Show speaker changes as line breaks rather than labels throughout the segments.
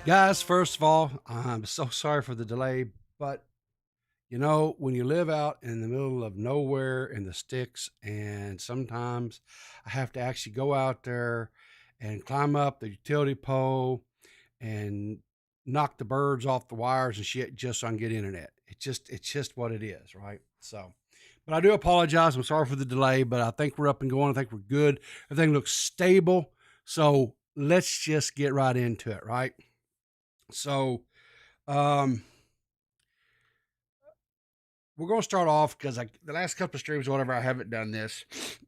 Guys, first of all, I'm so sorry for the delay, but you know, when you live out in the middle of nowhere in the sticks, and sometimes I have to actually go out there and climb up the utility pole and knock the birds off the wires and shit just so I can get internet. It's just what it is, right? So, but I do apologize. I'm sorry for the delay, but I think we're up and going. I think we're good. Everything looks stable. So let's just get right into it, right? So, um, we're going to start off because the last couple of streams or whatever, I haven't done this,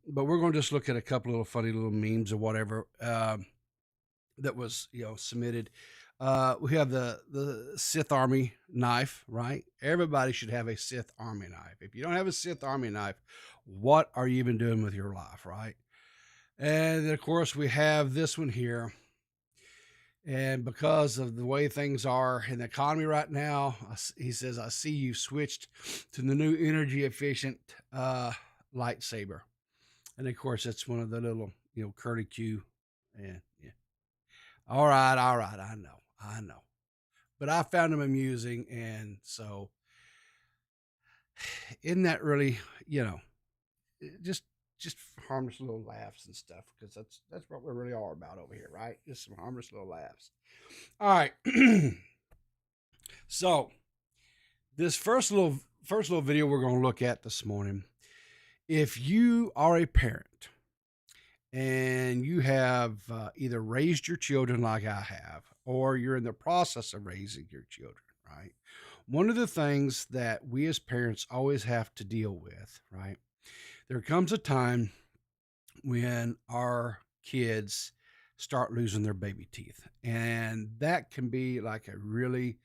but we're going to just look at a couple little funny little memes or whatever that was submitted. We have the Sith Army knife, right? Everybody should have a Sith Army knife. If you don't have a Sith Army knife, what are you even doing with your life, right? And then, of course, we have this one here. And because of the way things are in the economy right now, he says, I see you switched to the new energy efficient lightsaber. And of course, it's one of the little, curly Q. And yeah. All right. I know. But I found them amusing. And so, isn't that really, just harmless little laughs and stuff, because that's what we really are about over here, right? Just some harmless little laughs. All right. So this first little video we're going to look at this morning, if you are a parent and you have either raised your children like I have, or you're in the process of raising your children, right? One of the things that we as parents always have to deal with, right? There comes a time when our kids start losing their baby teeth, and that can be like a really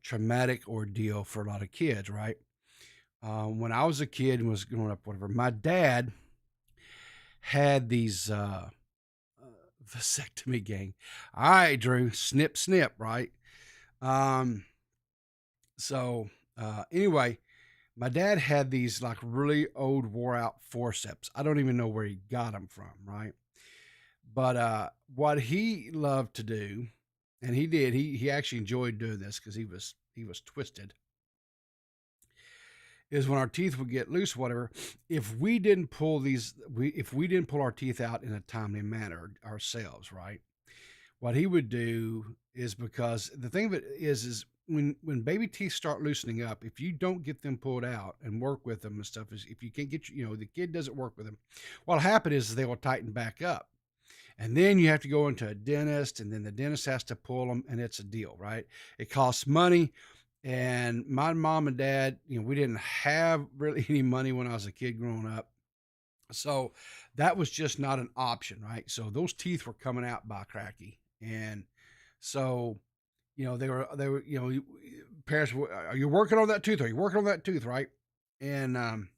traumatic ordeal for a lot of kids, right? When I was a kid and was growing up, whatever, my dad had these vasectomy gang. All right, Drew, snip, snip, right? Anyway, my dad had these like really old wore out forceps. I don't even know where he got them from, right? But what he loved to do, and he did, he actually enjoyed doing this because he was twisted, is when our teeth would get loose, whatever, if we didn't pull our teeth out in a timely manner ourselves, right? What he would do is, because the thing of it is when baby teeth start loosening up, if you don't get them pulled out and work with them and stuff, is if you can't get, the kid doesn't work with them, what'll happen is they will tighten back up. And then you have to go into a dentist, and then the dentist has to pull them, and it's a deal, right? It costs money. And my mom and dad, we didn't have really any money when I was a kid growing up. So that was just not an option, right? So those teeth were coming out by cracky. And so, they were, parents were, are you working on that tooth? Are you working on that tooth? Right. And,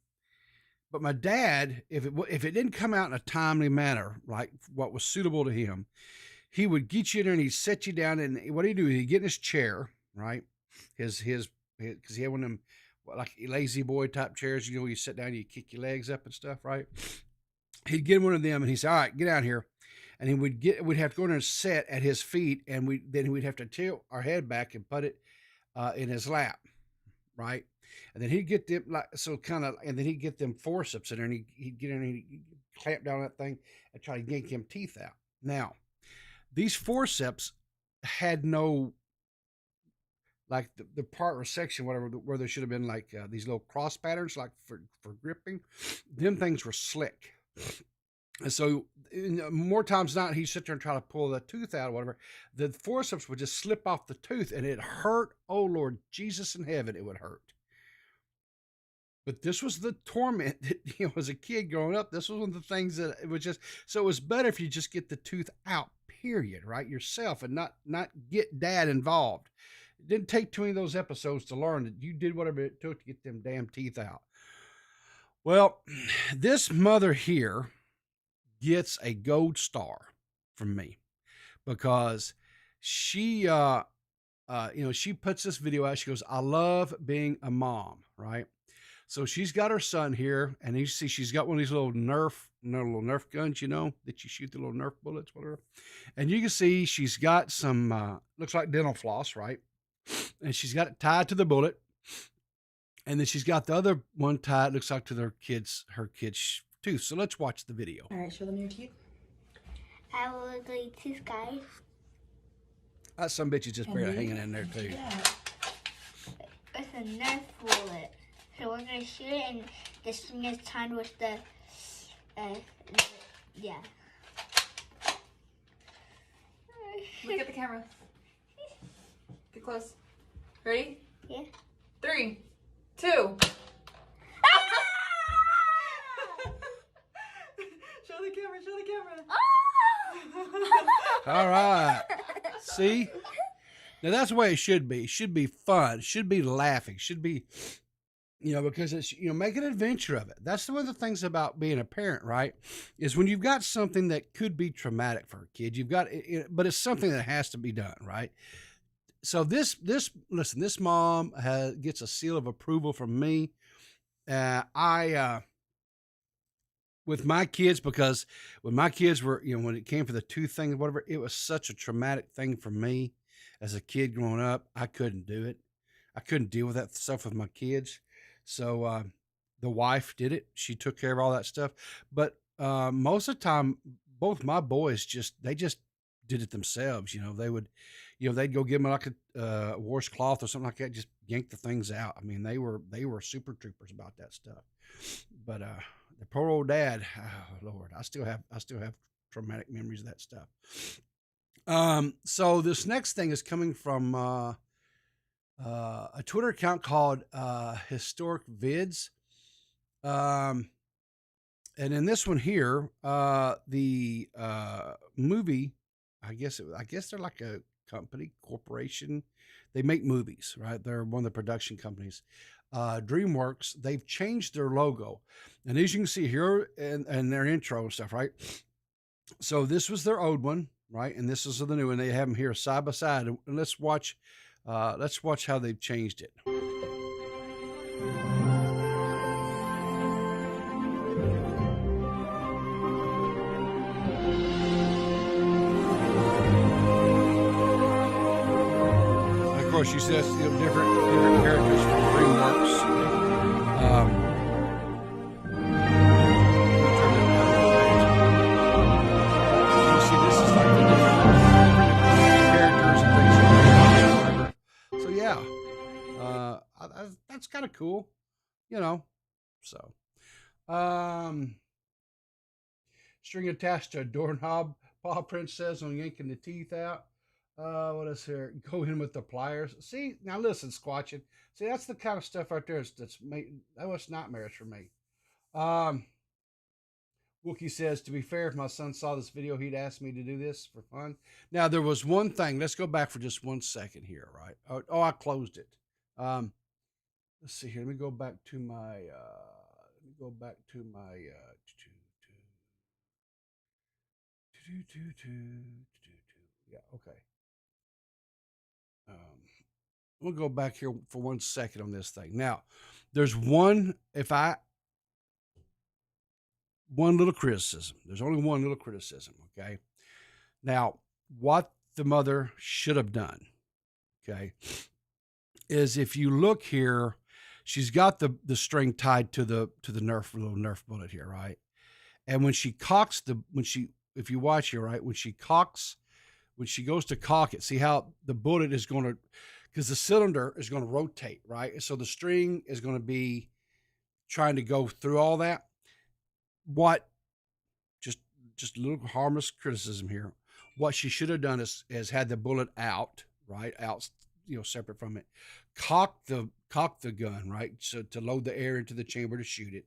but my dad, if it didn't come out in a timely manner, like what was suitable to him, he would get you in there and he'd set you down, and what he'd do is he'd get in his chair, right? His, cause he had one of them like lazy boy type chairs, you sit down, you kick your legs up and stuff, right? He'd get one of them and he'd say, all right, get out here. And we'd have to go in there and sit at his feet, and we'd have to tilt our head back and put it in his lap, right? And then he'd get them and then he'd get them forceps in there, and he'd get in and he'd clamp down that thing and try to yank him teeth out. Now, these forceps had no, like the part or section, whatever, where there should have been like these little cross patterns, like for gripping. Them things were slick. And so more times than not, he'd sit there and try to pull the tooth out or whatever. The forceps would just slip off the tooth, and it hurt. Oh, Lord Jesus in heaven, it would hurt. But this was the torment that, as a kid growing up, this was one of the things that it was just, so it was better if you just get the tooth out, period, right? Yourself, and not get dad involved. It didn't take too many of those episodes to learn that you did whatever it took to get them damn teeth out. Well, this mother here gets a gold star from me because she, she puts this video out. She goes, "I love being a mom," right? So she's got her son here, and you see she's got one of these little Nerf guns, that you shoot the little Nerf bullets, whatever. And you can see she's got some, looks like dental floss, right? And she's got it tied to the bullet. And then she's got the other one tied, looks like to her kid's tooth. So let's watch the video.
All right, show them your teeth.
I have a ugly tooth, guys.
That some bitch is just barely hanging in there too.
Yeah.
It's a Nerf bullet. So we're gonna shoot it, and the string is tied with the, yeah.
Look at the camera. Get close. Ready?
Yeah.
3, 2. Show the camera. Show the camera.
All right. See? Now that's the way it should be. It should be fun. It should be laughing. It should be, because it's, make an adventure of it. That's one of the things about being a parent, right? Is when you've got something that could be traumatic for a kid, you've got it, but it's something that has to be done, right? So this mom gets a seal of approval from me. With my kids, because when my kids were, when it came for the tooth thing or whatever, it was such a traumatic thing for me as a kid growing up. I couldn't do it. I couldn't deal with that stuff with my kids. So the wife did it. She took care of all that stuff. But most of the time, both my boys they just did it themselves. They would, they'd go give them like a washcloth or something like that, just yank the things out. I mean, they were super troopers about that stuff. But the poor old dad, oh Lord, I still have traumatic memories of that stuff. So this next thing is coming from a Twitter account called Historic Vids. And in this one here, the movie, I guess they're like a corporation. They make movies, right? They're one of the production companies. DreamWorks, they've changed their logo. And as you can see here and their intro and stuff, right? So this was their old one, right? And this is the new one. They have them here side by side. And let's watch how they've changed it. Of course, you see that's different characters from DreamWorks. You see, this is like the different characters and things. So yeah, that's kind of cool, So, string attached to a doorknob. Paw print says on yanking the teeth out. What is here? Go in with the pliers. See, now listen, Squatching. See, that's the kind of stuff right there that was nightmares for me. Wookie says, to be fair, if my son saw this video, he'd ask me to do this for fun. Now, there was one thing. Let's go back for just 1 second here, right? Oh, I closed it. Let's see here. Let me go back to my, yeah, okay. We'll go back here for 1 second on this thing. Now, there's one little criticism. There's only one little criticism, okay? Now, what the mother should have done, okay, is if you look here, she's got the string tied to the little Nerf bullet here, right? And when she cocks if you watch here, right, when she goes to cock it, see how the bullet is going to, because the cylinder is going to rotate, right? So the string is going to be trying to go through all that. Just a little harmless criticism here. What she should have done is had the bullet out, right? Out, separate from it. Cock the gun, right? So to load the air into the chamber to shoot it.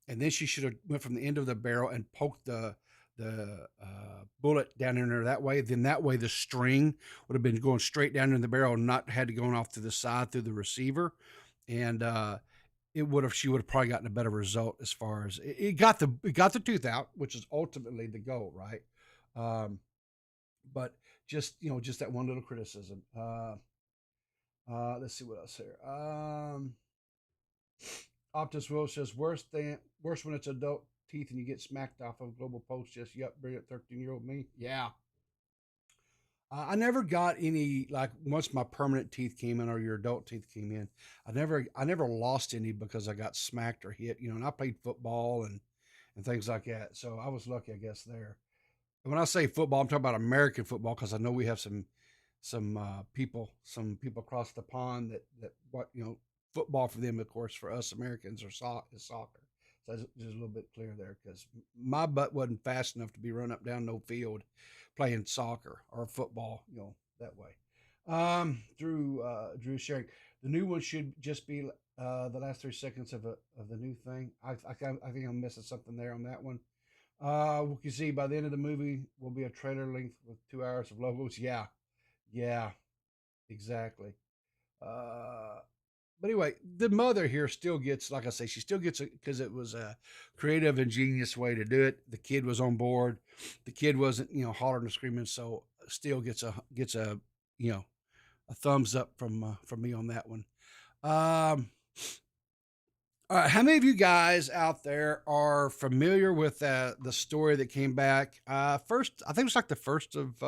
And then she should have went from the end of the barrel and poked the bullet down in there that way. Then that way the string would have been going straight down in the barrel and not had to go off to the side through the receiver. And she would have probably gotten a better result as far as it got the tooth out, which is ultimately the goal, right? But just that one little criticism. Let's see what else here. Optus Will says worse when it's adult teeth and you get smacked off of Global Post. Just brilliant 13-year-old me. Yeah. I never got any, like, once my permanent teeth came in or your adult teeth came in, I never lost any because I got smacked or hit, and I played football and things like that. So I was lucky, I guess, there. And when I say football, I'm talking about American football because I know we have some people across the pond that what football for them, of course, for us Americans is soccer. So just a little bit clear there because my butt wasn't fast enough to be run up down no field playing soccer or football, that way. Drew sharing the new one should just be the last 3 seconds of the new thing. I think I'm missing something there on that one. We can see by the end of the movie will be a trailer length with 2 hours of logos. Yeah, exactly. But anyway, the mother here still gets, like I say, she still gets it because it was a creative, ingenious way to do it. The kid was on board. The kid wasn't, hollering and screaming. So still gets a a thumbs up from me on that one. All right, how many of you guys out there are familiar with the story that came back first? I think it was like the first of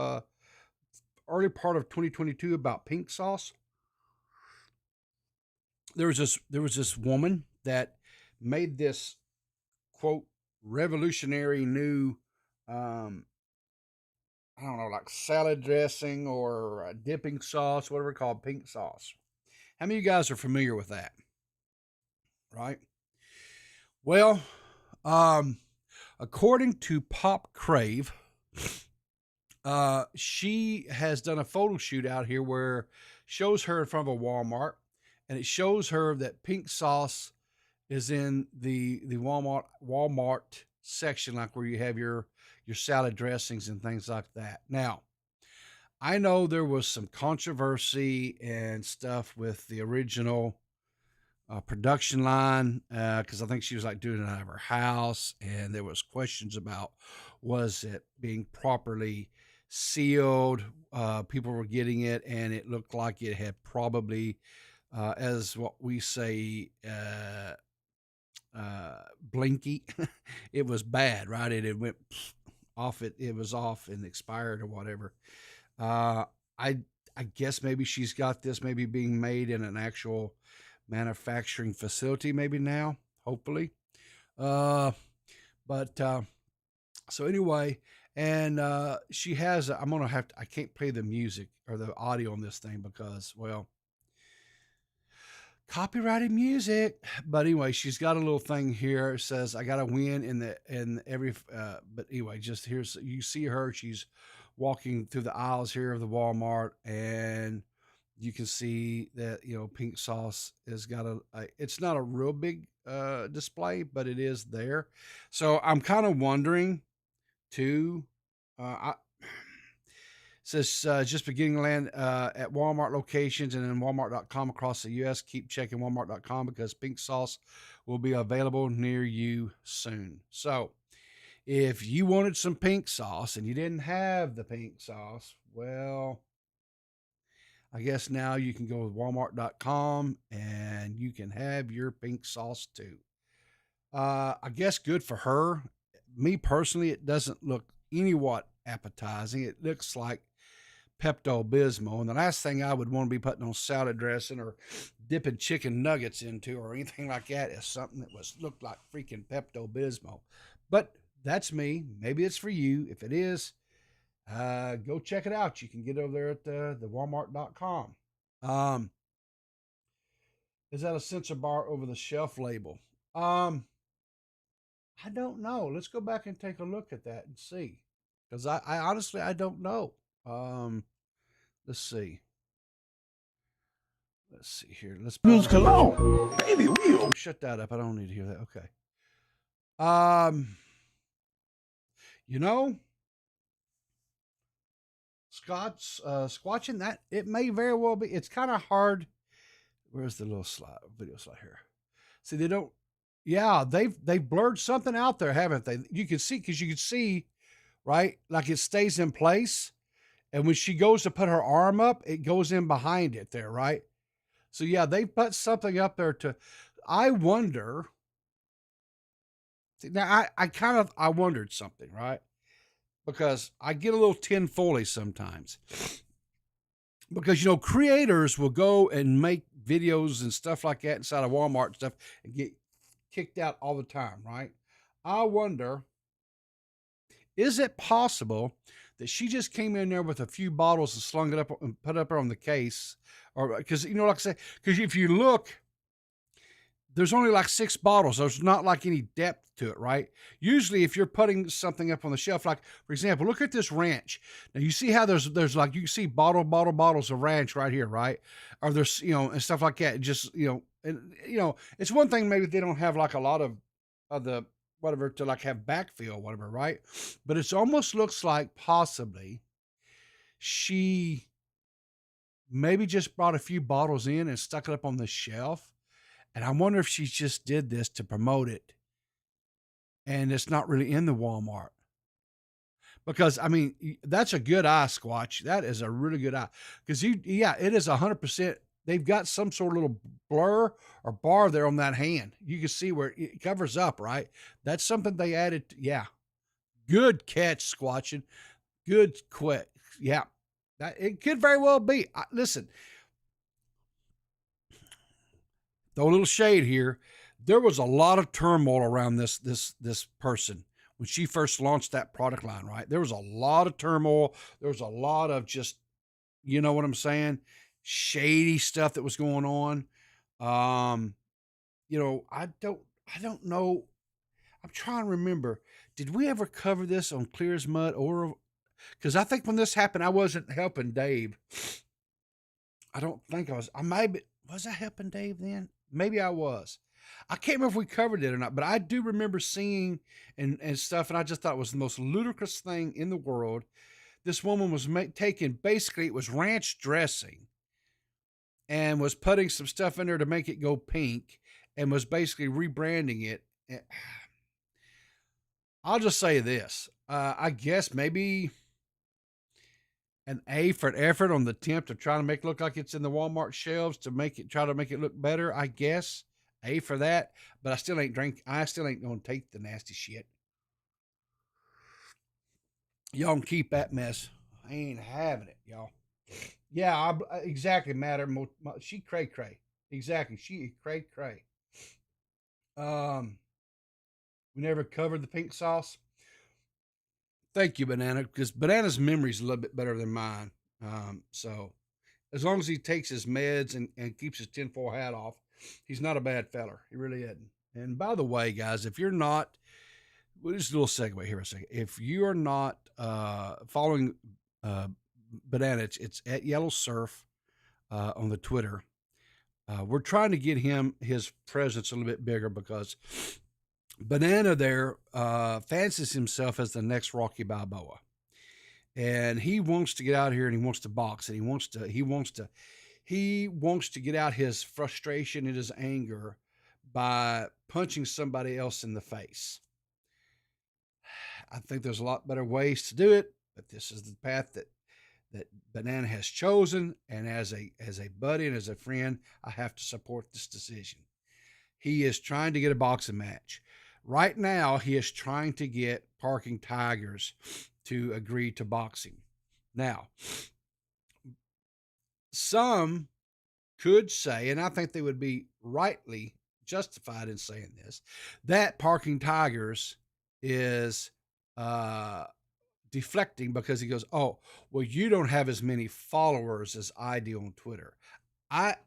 early part of 2022 about pink sauce. There was this woman that made this quote revolutionary new I don't know, like salad dressing or dipping sauce, whatever, called pink sauce. How many of you guys are familiar with that? Right? Well, according to Pop Crave, she has done a photo shoot out here where shows her in front of a Walmart, and it shows her that pink sauce is in the Walmart section, like where you have your salad dressings and things like that. Now, I know there was some controversy and stuff with the original production line because I think she was like doing it out of her house, and there was questions about was it being properly sealed. People were getting it, and it looked like it had probably, as what we say, blinky. It was bad, right? It went off. It was off and expired or whatever. I guess maybe she's got this maybe being made in an actual manufacturing facility maybe now, hopefully. But so anyway, and she has I'm gonna have to, I can't play the music or the audio on this thing because, well, copyrighted music. But anyway, she's got a little thing here. It says I got to win in every but anyway, just here's, you see her, she's walking through the aisles here of the Walmart, and you can see that pink sauce has got it's not a real big display, but it is there. So I'm kind of wondering too, says just beginning to land at Walmart locations and then Walmart.com across the U.S. Keep checking Walmart.com because pink sauce will be available near you soon. So if you wanted some pink sauce and you didn't have the pink sauce, well, I guess now you can go with Walmart.com and you can have your pink sauce too. I guess good for her. Me personally, it doesn't look anywhat appetizing. It looks like Pepto-Bismol, and the last thing I would want to be putting on salad dressing or dipping chicken nuggets into or anything like that is something that looked like freaking Pepto-Bismol. But that's me. Maybe it's for you. If it is, go check it out. You can get over there at the Walmart.com. Is that a sensor bar over the shelf label? I don't know. Let's go back and take a look at that and see, because I honestly I don't know. Let's see. Let's see here. Let's use cologne, baby wheel. Shut that up. I don't need to hear that. Okay. You know, squatching that it may very well be. It's kind of hard. Where's the little video slide here? See, they don't. Yeah, they've blurred something out there, haven't they? You can see because you can see, right? Like it stays in place, and when she goes to put her arm up, it goes in behind it there, right? So yeah, they put something up there to. I wonder. Now I wondered something, right? Because I get a little tinfoily sometimes. Because creators will go and make videos and stuff like that inside of Walmart and stuff and get kicked out all the time, right? I wonder, is it possible that she just came in there with a few bottles and slung it up and put it up on the case? Or because like I said, because if you look, there's only like 6 bottles. There's not like any depth to it, right? Usually if you're putting something up on the shelf, like for example, look at this ranch. Now you see how there's like, you see bottles of ranch right here, right? Or there's, and stuff like that. Just, and it's one thing maybe they don't have like a lot of the whatever to like have backfill, whatever, right? But it's almost looks like possibly she maybe just brought a few bottles in and stuck it up on the shelf. And I wonder if she just did this to promote it. And it's not really in the Walmart. Because, I mean, that's a good eye, Squatch. That is a really good eye. Because, it is 100%. They've got some sort of little blur or bar there on that hand. You can see where it covers up, right? That's something they added. Yeah. Good catch, Squatching. Good quit. Yeah. It could very well be. Listen. Throw a little shade here. There was a lot of turmoil around this person when she first launched that product line, right? There was a lot of turmoil. There was a lot of just, you know what I'm saying, shady stuff that was going on. I don't know. I'm trying to remember. Did we ever cover this on Clear as Mud? Or because I think when this happened, I wasn't helping Dave. I don't think I was. Was I helping Dave then? Maybe I was. I can't remember if we covered it or not, but I do remember seeing and stuff, and I just thought it was the most ludicrous thing in the world. This woman was taking, basically, it was ranch dressing and was putting some stuff in there to make it go pink and was basically rebranding it. I'll just say this. I guess maybe an A for an effort on the attempt of trying to make it look like it's in the Walmart shelves to try to make it look better. I guess A for that, but I still ain't going to take the nasty shit. Y'all can keep that mess. I ain't having it, y'all. Yeah, exactly, matter. She cray. Exactly. She cray. We never covered the pink sauce. Thank you, Banana, because Banana's memory is a little bit better than mine. So as long as he takes his meds and keeps his tinfoil hat off, he's not a bad feller. He really isn't. And by the way, guys, if you're not, just a little segue here a second. If you are not following Banana, it's at Yellow Surf on the Twitter. We're trying to get his presence a little bit bigger because Banana there fancies himself as the next Rocky Balboa, and he wants to get out here and he wants to box, and he wants to get out his frustration and his anger by punching somebody else in the face. I think there's a lot better ways to do it, but this is the path that Banana has chosen, and as a buddy and as a friend, I have to support this decision. He is trying to get a boxing match. Right now, he is trying to get Parking Tigers to agree to boxing. Now, some could say, and I think they would be rightly justified in saying this, that Parking Tigers is deflecting because he goes, oh, well, you don't have as many followers as I do on Twitter. I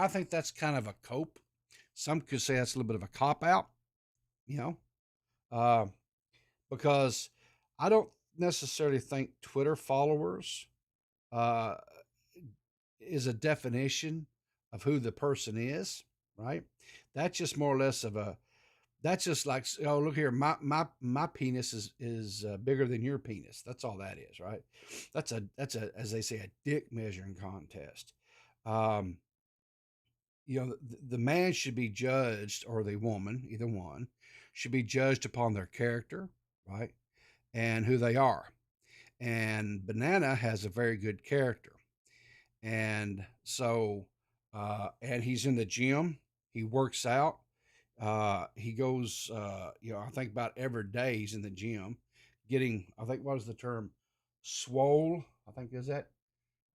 think that's kind of a cope. Some could say that's a little bit of a cop out. Because I don't necessarily think Twitter followers is a definition of who the person is, right? That's just more or less of a That's just like, oh, look here, my penis is bigger than your penis. That's all that is, right? That's a as they say, a dick measuring contest. Um, the man should be judged, or the woman, either one, should be judged upon their character, right, and who they are. And Banana has a very good character, and so, and he's in the gym. He works out. He goes, I think about every day he's in the gym, getting. I think what is the term, swole. I think is that.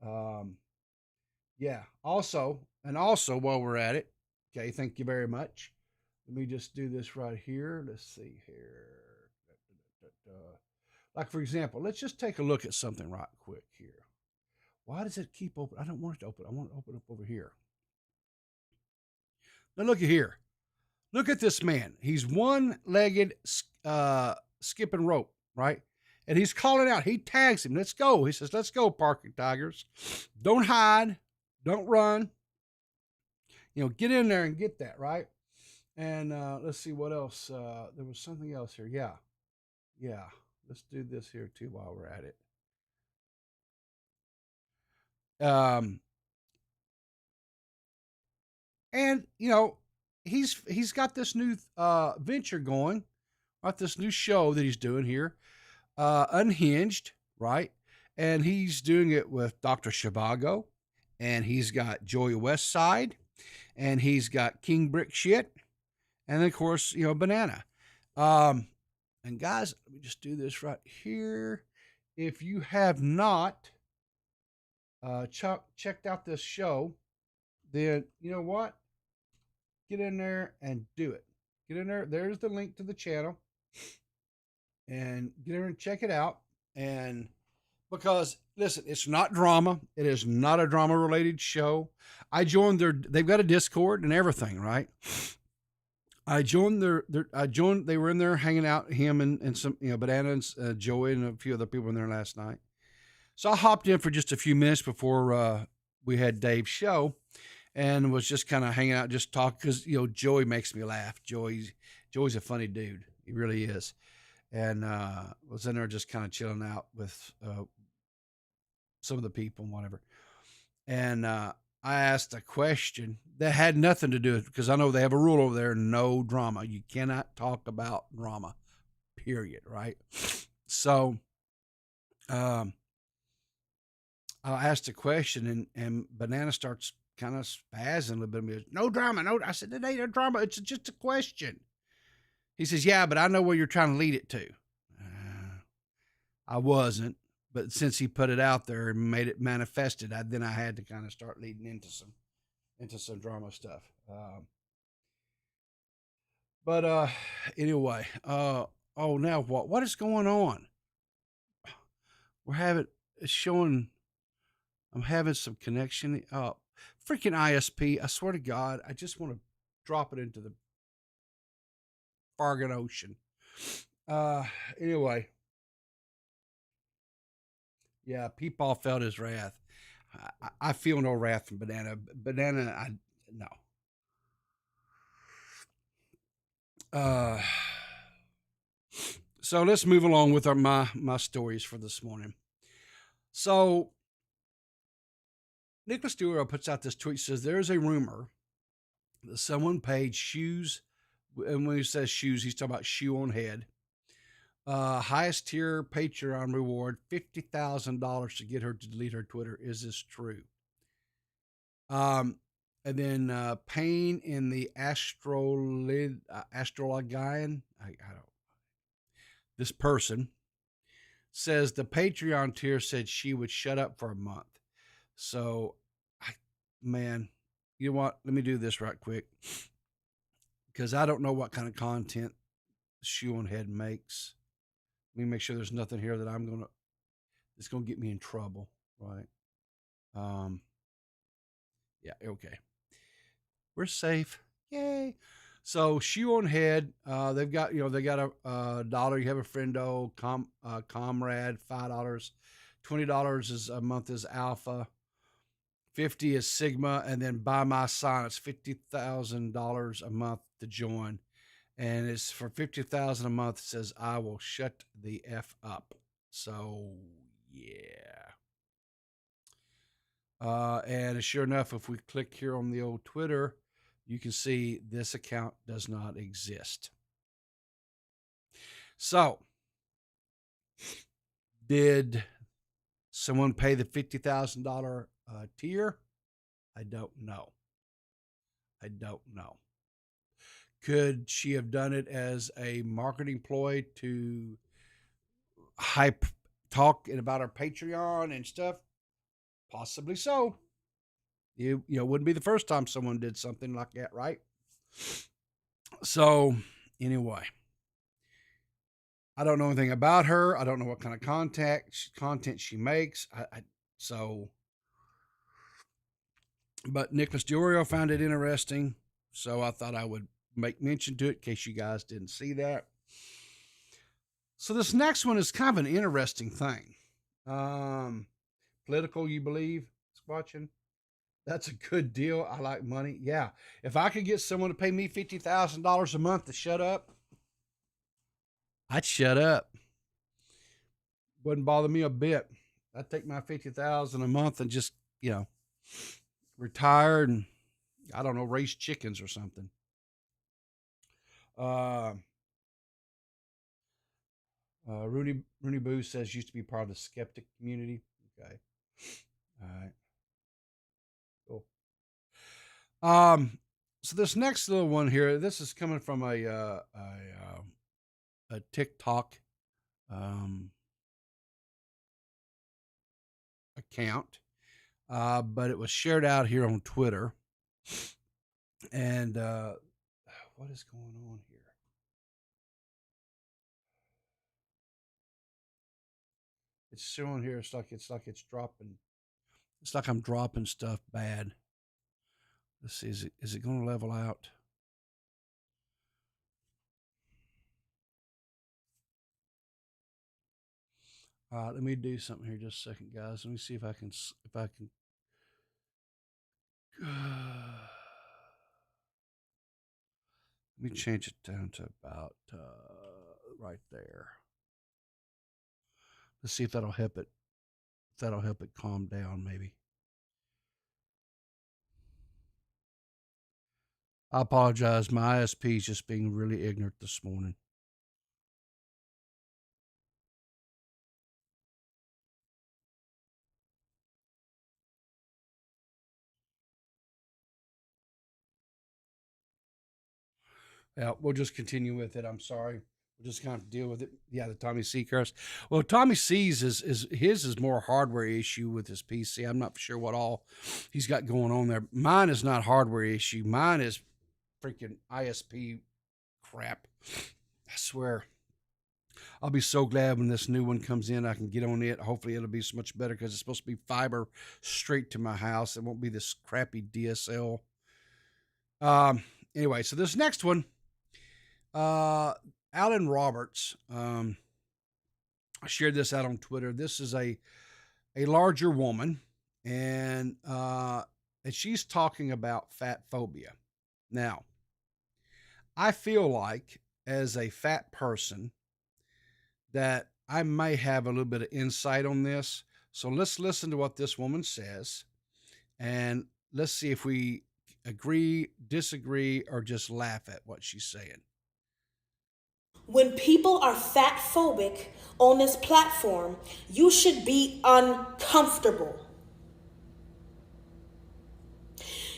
Um, yeah. Also, while we're at it, okay. Thank you very much. Let me just do this right here. Let's see here. Like for example, let's just take a look at something right quick here. Why does it keep open? I don't want it to open. I want it to open up over here. Now look at here. Look at this man. He's one-legged, skipping rope, right? And he's calling out. He tags him. Let's go. He says, "Let's go, Parker Tigers. Don't hide. Don't run. Get in there and get that, right?" And let's see what else. There was something else here. Yeah, yeah. Let's do this here too while we're at it. Um, and he's got this new venture going, right? This new show that he's doing here, Unhinged, right? And he's doing it with Dr. Shivago, and he's got Joey Westside, and he's got King Brick Shit, and of course, Banana. And guys, let me just do this right here. If you have not checked out this show, then you know what? Get in there and do it. Get in there. There's the link to the channel, and get in there and check it out. And because listen, it's not drama. It is not a drama related show. I joined they've got a Discord and everything, right? I joined they were in there hanging out, him and some, Banana and Joey and a few other people in there last night. So I hopped in for just a few minutes before we had Dave's show, and was just kind of hanging out, just talking, because Joey makes me laugh. Joey's a funny dude. He really is. And was in there just kind of chilling out with some of the people and whatever. And I asked a question that had nothing to do with, because I know they have a rule over there: no drama. You cannot talk about drama, period. Right? So, I asked a question, and Banana starts kind of spazzing a little bit. Goes, "No drama, no." I said, "It ain't a drama. It's just a question." He says, "Yeah, but I know where you're trying to lead it to." I wasn't, but since he put it out there and made it manifested, then I had to kind of start leading into some drama stuff. But anyway, now what? What is going on? We're having it's showing. I'm having some connection. Freaking ISP! I swear to God, I just want to drop it into the Fargan Ocean. Anyway, yeah, Peepaw felt his wrath. I feel no wrath from Banana. Banana, no. So let's move along with my stories for this morning. So Nicholas Duro puts out this tweet, says there is a rumor that someone paid shoes, and when he says shoes, he's talking about shoe on head. Highest tier Patreon reward, $50,000 to get her to delete her Twitter. Is this true? And then pain in the astrologian. I don't. This person says the Patreon tier said she would shut up for a month. So, man, you know what? Let me do this right quick, because I don't know what kind of content Shoe on Head makes. Let me make sure there's nothing here that it's gonna get me in trouble, right? Yeah, okay. We're safe. Yay. So Shoe on Head, they've got a dollar. You have a friendo, comrade, $5, $20 is a month is Alpha, 50 is Sigma, and then By My Sign, it's $50,000 a month to join. and it's for 50,000 a month. It says I will shut the F up. So yeah. And sure enough, if we click here on the old Twitter, you can see this account does not exist. So, did someone pay the $50,000 tier? I don't know. I don't know. Could she have done it as a marketing ploy to hype talk about our Patreon and stuff? Possibly so. You know, wouldn't be the first time someone did something like that, right? So, anyway, I don't know anything about her. I don't know what kind of content she makes. But Nicholas Diorio found it interesting, so I thought I would make mention to it in case you guys didn't see that. So this next one is kind of an interesting thing. Political, you believe? Watching. That's a good deal. I like money. Yeah. If I could get someone to pay me $50,000 a month to shut up, I'd shut up. Wouldn't bother me a bit. I'd take my $50,000 a month and just, retire and, I don't know, raise chickens or something. Rooney Boo says used to be part of the skeptic community. Okay. All right. Cool. So this next little one here, this is coming from a TikTok account, but it was shared out here on Twitter. And what is going on here? It's showing here. It's like it's dropping. It's like I'm dropping stuff bad. Let's see. Is it going to level out? All right, let me do something here just a second, guys. Let me see if I can let me change it down to about right there. Let's see if that'll help it. If that'll help it calm down, maybe. I apologize. My ISP is just being really ignorant this morning. Yeah, we'll just continue with it. I'm sorry. We'll just kind of deal with it. Yeah, the Tommy C curse. Well, Tommy C's is his is more hardware issue with his PC. I'm not sure what all he's got going on there. Mine is not hardware issue. Mine is freaking ISP crap. I swear. I'll be so glad when this new one comes in. I can get on it. Hopefully, it'll be so much better because it's supposed to be fiber straight to my house. It won't be this crappy DSL. Anyway, so this next one, Alan Roberts, I shared this out on Twitter. This is a larger woman, and she's talking about fat phobia. Now, I feel like as a fat person that I may have a little bit of insight on this. So let's listen to what this woman says, and let's see if we agree, disagree, or just laugh at what she's saying.
When people are fat phobic on this platform, you should be uncomfortable.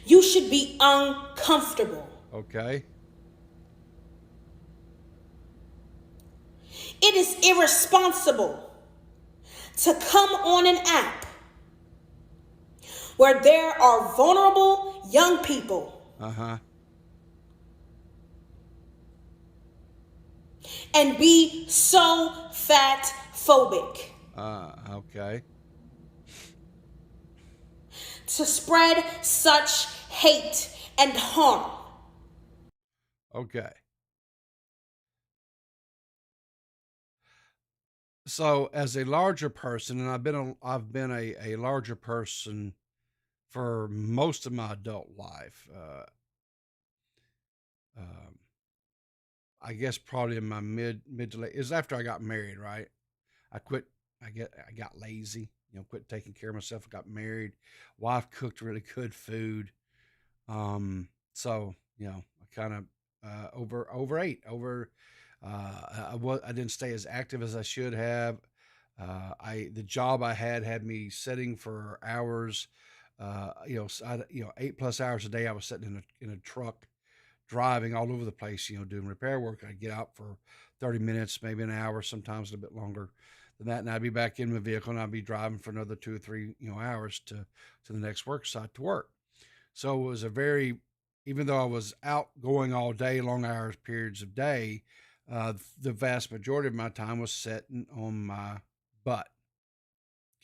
You should be uncomfortable.
Okay.
It is irresponsible to come on an app where there are vulnerable young people. And be so fat phobic.
Okay.
To spread such hate and harm.
Okay. So as a larger person, and I've been a larger person for most of my adult life. I guess probably in my mid to late. It was after I got married, right? I quit. I got lazy. Quit taking care of myself. I got married. Wife cooked really good food. So I kind of overate. I didn't stay as active as I should have. The job I had me sitting for hours. 8+ hours a day. I was sitting in a truck, driving all over the place. Doing repair work. I'd get out for 30 minutes, maybe an hour, sometimes a little bit longer than that, and I'd be back in my vehicle, and I'd be driving for another 2 or 3 hours to the next work site to work. So it was even though I was out going all day, long hours periods of day, the vast majority of my time was sitting on my butt.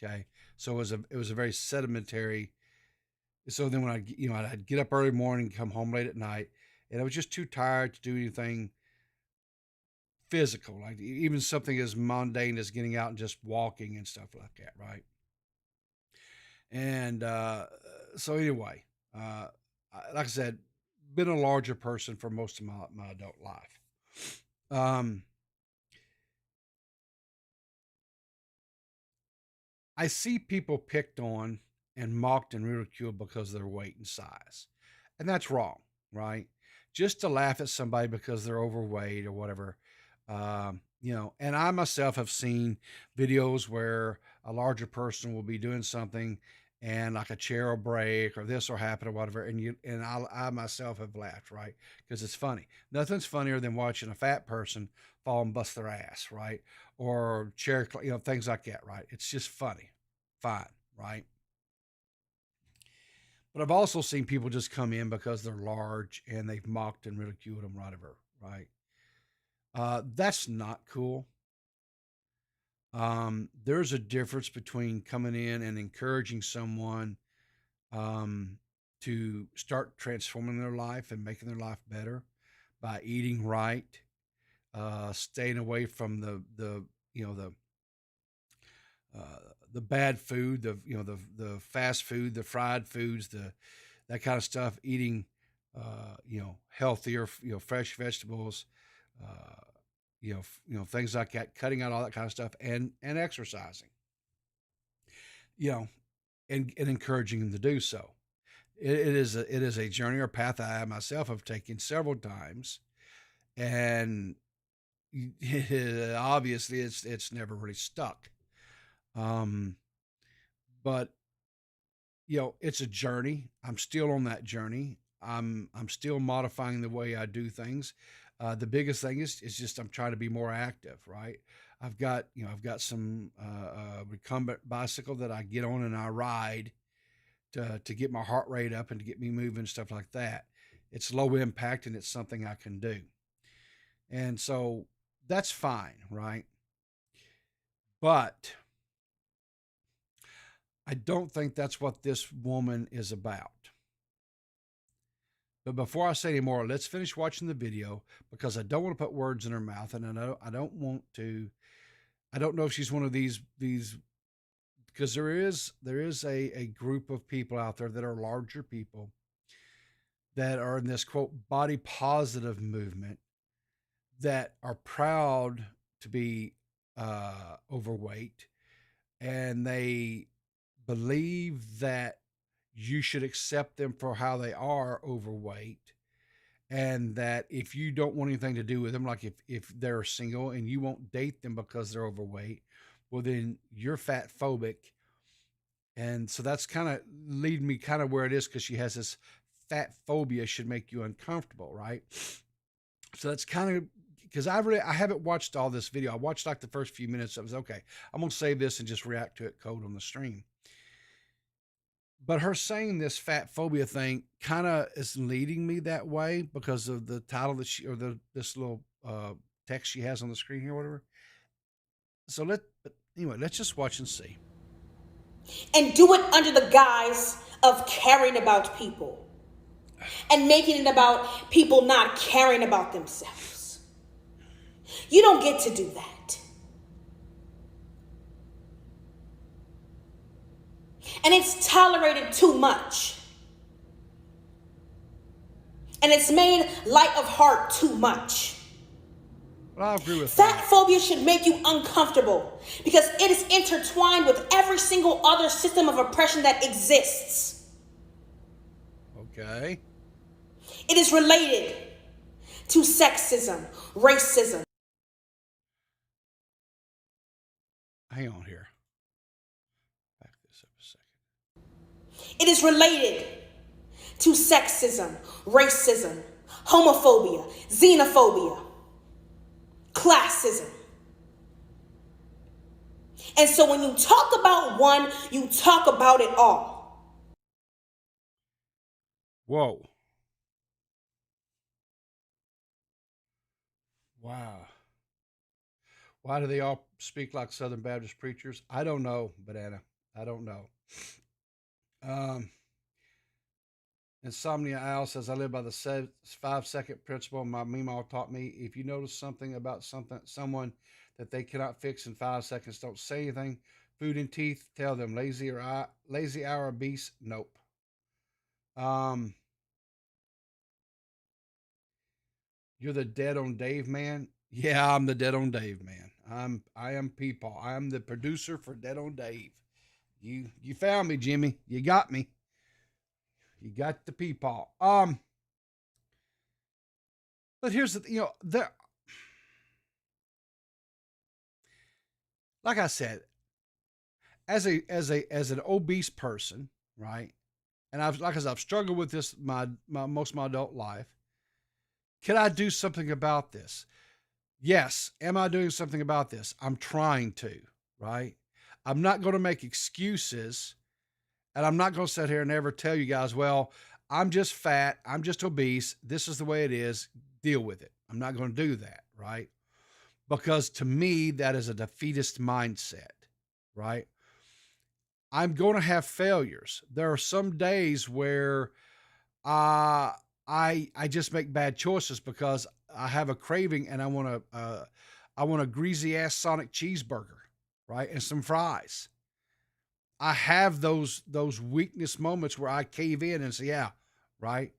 Okay, so it was a very sedimentary. So then when I'd get up early morning, come home late at night, and I was just too tired to do anything physical, like even something as mundane as getting out and just walking and stuff like that, right? And so anyway, like I said, been a larger person for most of my adult life. I see people picked on and mocked and ridiculed because of their weight and size, and that's wrong, right? Just to laugh at somebody because they're overweight or whatever. And I myself have seen videos where a larger person will be doing something and like a chair will break or this will happen or whatever. And I myself have laughed, right? Because it's funny. Nothing's funnier than watching a fat person fall and bust their ass, right? Or things like that, right? It's just funny. Fine, right? But I've also seen people just come in because they're large and they've mocked and ridiculed them, whatever, right? That's not cool. There's a difference between coming in and encouraging someone to start transforming their life and making their life better by eating right, staying away from the bad food, the fast food, the fried foods, that kind of stuff. Eating healthier, fresh vegetables. Things like that, cutting out all that kind of stuff, and exercising, and encouraging them to do so. It is a journey or path I myself have taken several times, and obviously it's never really stuck. But it's a journey. I'm still on that journey. I'm still modifying the way I do things. The biggest thing is just I'm trying to be more active, right? I've got some recumbent bicycle that I get on and I ride to get my heart rate up and to get me moving, stuff like that. It's low impact and it's something I can do. And so that's fine, right? But I don't think that's what this woman is about. But before I say any more, let's finish watching the video because I don't want to put words in her mouth, and I don't want to. I don't know if she's one of these because there is a group of people out there that are larger people that are in this quote body positive movement that are proud to be overweight, and they believe that you should accept them for how they are overweight, and that if you don't want anything to do with them, like if they're single and you won't date them because they're overweight, well then you're fat phobic. And so that's kind of lead me kind of where it is, because she has this fat phobia should make you uncomfortable, right? So that's kind of because I haven't watched all this video. I watched like the first few minutes. I was okay, I'm gonna save this and just react to it cold on the stream. But her saying this fat phobia thing kind of is leading me that way because of the title that this little text she has on the screen here, whatever. So let's just watch and see.
And do it under the guise of caring about people and making it about people not caring about themselves. You don't get to do that. And it's tolerated too much. And it's made light of heart too much.
Well, I agree with
Fat
that.
phobia should make you uncomfortable because it is intertwined with every single other system of oppression that exists.
Okay.
It is related to sexism, racism.
Hang on here. Back this up a second.
It is related to sexism, racism, homophobia, xenophobia, classism. And so when you talk about one, you talk about it all.
Whoa. Wow. Why do they all speak like Southern Baptist preachers? I don't know, Banana. I don't know. Um, Insomnia Owl says, I live by the 5-second principle. My Meemaw taught me if you notice something about someone that they cannot fix in 5 seconds, don't say anything. Food and teeth, tell them lazy hour beast. Nope. You're the dead on Dave man. Yeah, I'm the dead on Dave man. I am Peepaw. I am the producer for Dead on Dave. You found me, Jimmy. You got me. You got the Peepaw. But here's the there. Like I said, as an obese person, right? And I've struggled with this my most of my adult life. Can I do something about this? Yes. Am I doing something about this? I'm trying to, right? I'm not going to make excuses, and I'm not going to sit here and ever tell you guys, well, I'm just fat, I'm just obese, this is the way it is, deal with it. I'm not going to do that, right? Because to me, that is a defeatist mindset, right? I'm going to have failures. There are some days where I just make bad choices because I have a craving and I want a greasy ass Sonic cheeseburger, right, and some fries. I have those weakness moments where I cave in and say, yeah, right.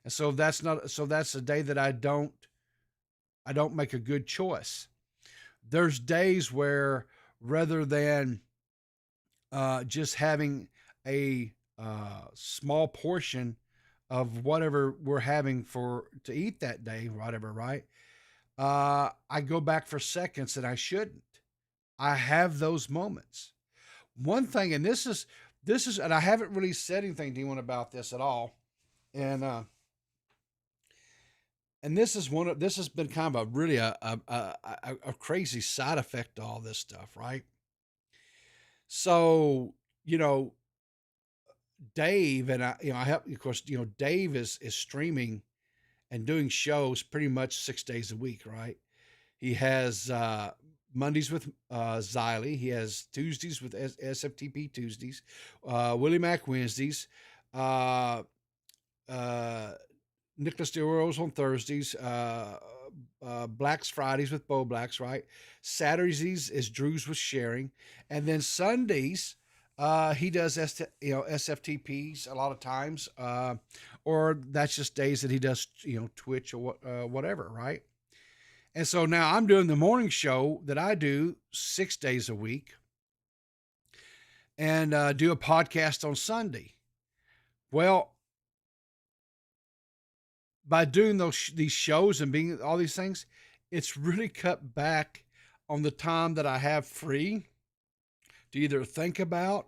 And so that's the day that I don't make a good choice. There's days where rather than just having a small portion of whatever we're having to eat that day, whatever, right? I go back for seconds and I shouldn't. I have those moments. One thing, and this is, and I haven't really said anything to anyone about this at all, and this has been kind of a really a crazy side effect to all this stuff, right? So Dave and I help, of course, Dave is streaming and doing shows pretty much 6 days a week, right? He has Mondays with Xylee. He has Tuesdays with SFTP Tuesdays, Willie Mac Wednesdays, Nicholas DeOros on Thursdays, Blacks Fridays with Bo Blacks, right? Saturdays is Drew's with Sharing, and then Sundays he does SFTPs a lot of times, or that's just days that he does Twitch or whatever, right? And so now I'm doing the morning show that I do 6 days a week, and do a podcast on Sunday. Well, by doing these shows and being all these things, it's really cut back on the time that I have free to either think about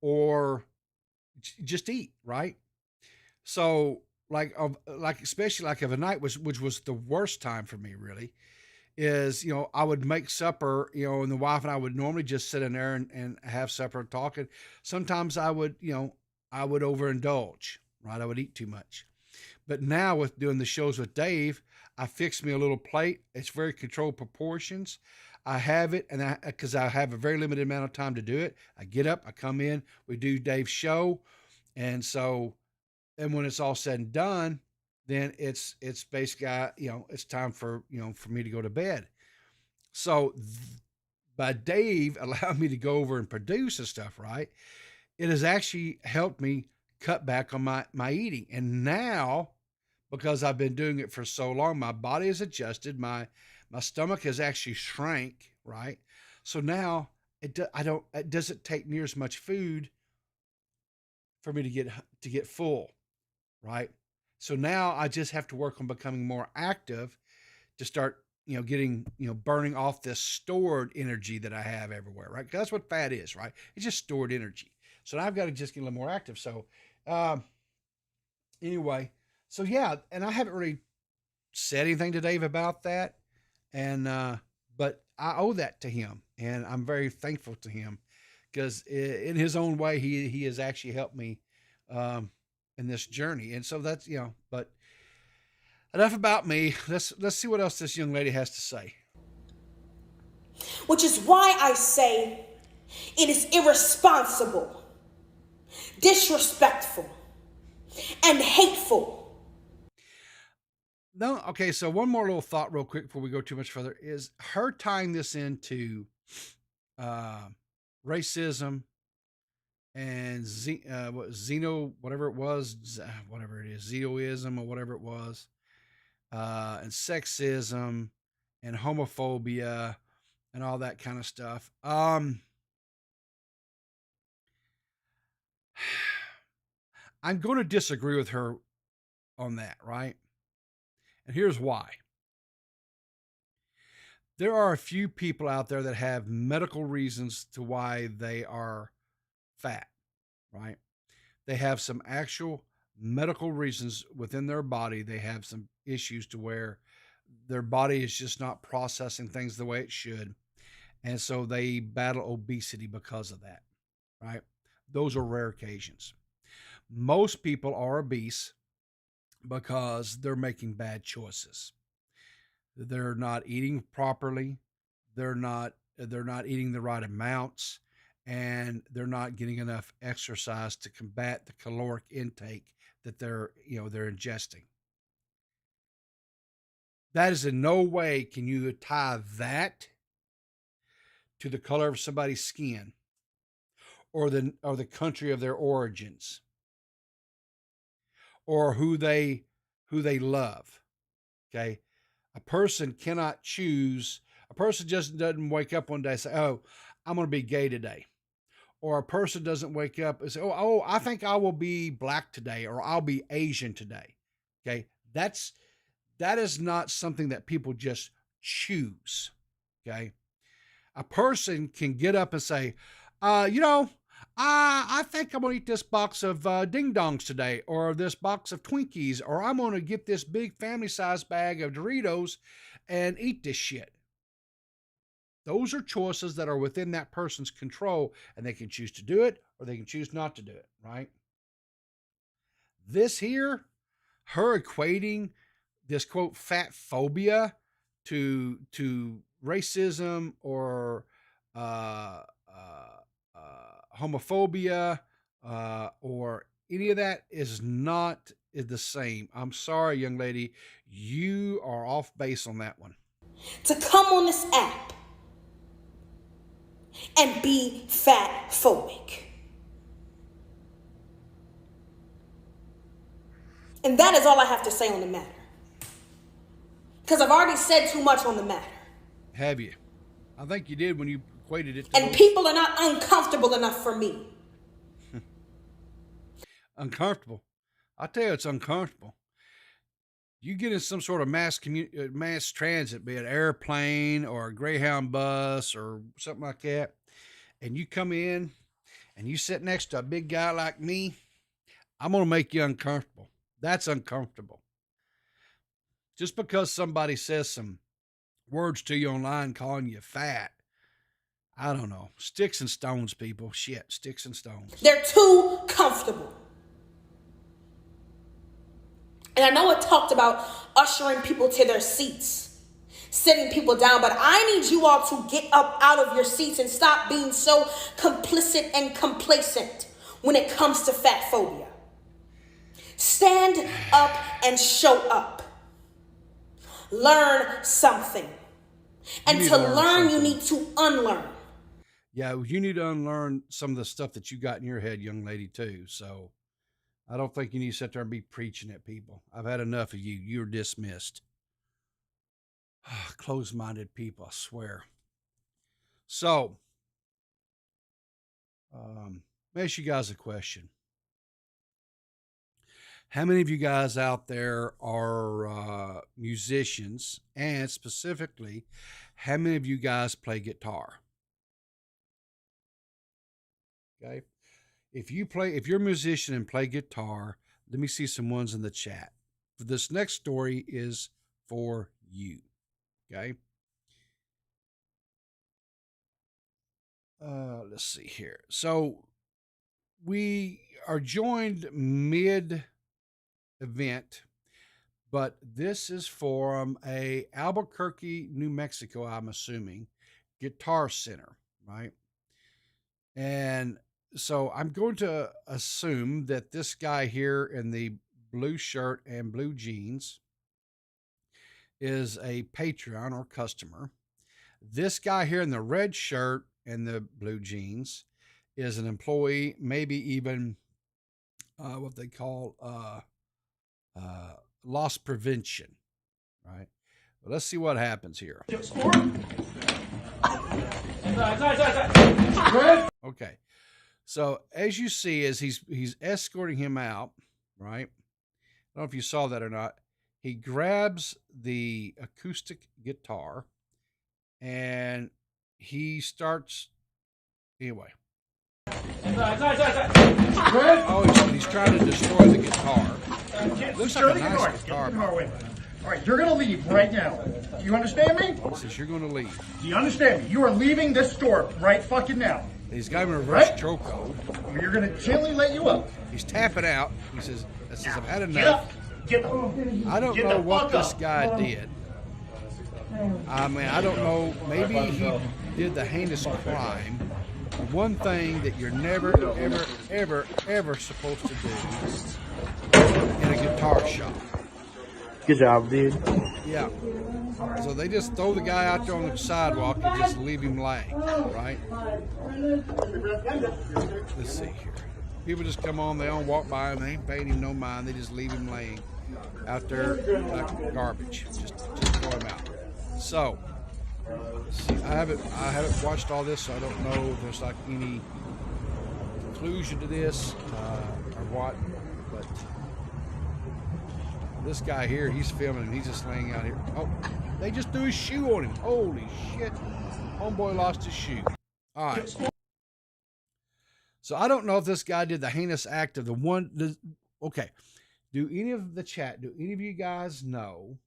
or just eat, right? So like especially like of a night which was the worst time for me really is, I would make supper, and the wife and I would normally just sit in there and have supper and talk. And sometimes I would overindulge, right? I would eat too much. But now with doing the shows with Dave, I fix me a little plate. It's very controlled proportions. I have it, and because I have a very limited amount of time to do it, I get up, I come in, we do Dave's show, and when it's all said and done, then it's basically it's time for for me to go to bed. So by Dave allowing me to go over and produce and stuff, right? It has actually helped me cut back on my eating. And now, because I've been doing it for so long, my body has adjusted, my My stomach has actually shrank, right? So now it doesn't take near as much food for me to get full, right? So now I just have to work on becoming more active to start, getting, burning off this stored energy that I have everywhere, right? 'Cause that's what fat is, right? It's just stored energy. So now I've got to just get a little more active. So, um, anyway, so yeah, and I haven't really said anything to Dave about that, and but I owe that to him, and I'm very thankful to him because in his own way, he has actually helped me um, in this journey, and so that's But enough about me. Let's see what else this young lady has to say.
Which is why I say it is irresponsible, disrespectful, and hateful.
No, okay. So one more little thought, real quick, before we go too much further, is her tying this into uh, racism and whatever it was, whatever it is, Zenoism or whatever it was, and sexism and homophobia and all that kind of stuff. I'm going to disagree with her on that, right? And here's why. There are a few people out there that have medical reasons to why they are fat, right? They have some actual medical reasons within their body. They have some issues to where their body is just not processing things the way it should. And so they battle obesity because of that, right? Those are rare occasions. Most people are obese because they're making bad choices. They're not eating properly. They're not eating the right amounts, and they're not getting enough exercise to combat the caloric intake that they're ingesting. That is in no way can you tie that to the color of somebody's skin or the country of their origins or who they love. Okay? A person cannot choose. A person just doesn't wake up one day and say, "Oh, I'm going to be gay today." Or a person doesn't wake up and say, "Oh, I think I will be black today, or I'll be Asian today." Okay? That is not something that people just choose. Okay? A person can get up and say, I think I'm going to eat this box of ding dongs today, or this box of Twinkies, or I'm going to get this big family size bag of Doritos and eat this shit. Those are choices that are within that person's control, and they can choose to do it or they can choose not to do it, right? This here, her equating this quote fat phobia to racism or uh, homophobia or any of that is the same. I'm sorry, young lady, you are off base on that one.
To come on this app and be fat phobic. And that is all I have to say on the matter. Because I've already said too much on the matter.
Have you? I think you did when you equated it to
And people are not uncomfortable enough for me.
Uncomfortable. I tell you, it's uncomfortable. You get in some sort of mass transit, be it airplane or a Greyhound bus or something like that, and you come in and you sit next to a big guy like me, I'm going to make you uncomfortable. That's uncomfortable. Just because somebody says some words to you online calling you fat, I don't know. Sticks and stones, people. Shit, sticks and stones.
They're too comfortable. And I know it talked about ushering people to their seats, sitting people down, but I need you all to get up out of your seats and stop being so complicit and complacent when it comes to fat phobia. Stand up and show up. Learn something. And to learn, you need to unlearn.
Yeah, you need to unlearn some of the stuff that you got in your head, young lady, too. So I don't think you need to sit there and be preaching at people. I've had enough of you. You're dismissed. Closed-minded people, I swear. So, let me ask you guys a question. How many of you guys out there are musicians? And specifically, how many of you guys play guitar? Okay. If you're a musician and play guitar, let me see some ones in the chat. This next story is for you. Okay. Let's see here. So we are joined mid event, but this is from a Albuquerque, New Mexico, I'm assuming, Guitar Center, right? And so I'm going to assume that this guy here in the blue shirt and blue jeans is a Patreon or customer. This guy here in the red shirt and the blue jeans is an employee, maybe even what they call loss prevention, right? But let's see what happens here. Okay, so as you see, as he's escorting him out, right? I don't know if you saw that or not. He grabs the acoustic guitar and he starts anyway. Oh, he's trying to destroy the guitar. Looks like a nice guitar.
All right, you're going to leave right now. You understand me?
He says you're going to leave.
Do you understand me? You are leaving this store right fucking now.
He's got him in reverse
Right?
chokehold.
You're going to gently let you up.
He's tapping out. He says, I've had
Get up.
enough.
Get the
I don't
get
know
the
what
fuck
this
up.
guy did. I mean, I don't know. Maybe he did the heinous crime. One thing that you're never, ever, ever, ever supposed to do in a guitar shop.
Good job, dude.
Yeah. So they just throw the guy out there on the sidewalk and just leave him laying, right? Let's see here. People just come on, they don't walk by him, they ain't paying him no mind, they just leave him laying out there like garbage. Just throw him out. So, see, I haven't watched all this, so I don't know if there's like any conclusion to this or what, but this guy here, he's filming and he's just laying out here. Oh, they just threw his shoe on him. Holy shit. Homeboy lost his shoe. All right. So I don't know if this guy did the heinous act of okay. Do any of you guys know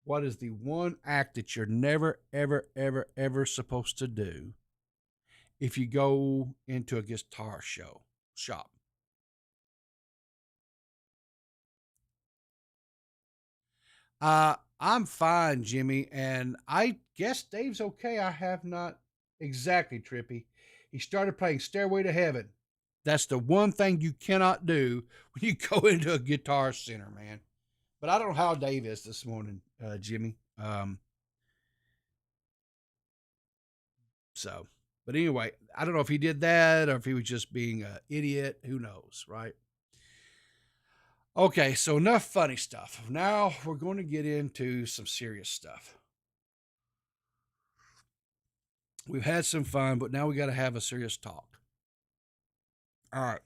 what is the one act that you're never, ever, ever, ever supposed to do if you go into a guitar shop? I'm fine, Jimmy, and I guess Dave's okay. I have not exactly, Trippy. He started playing Stairway to Heaven. That's the one thing you cannot do when you go into a guitar center, man. But I don't know how Dave is this morning, Jimmy. But anyway, I don't know if he did that or if he was just being an idiot. Who knows, right? Okay, so enough funny stuff. Now we're going to get into some serious stuff. We've had some fun, but now we got to have a serious talk. All right.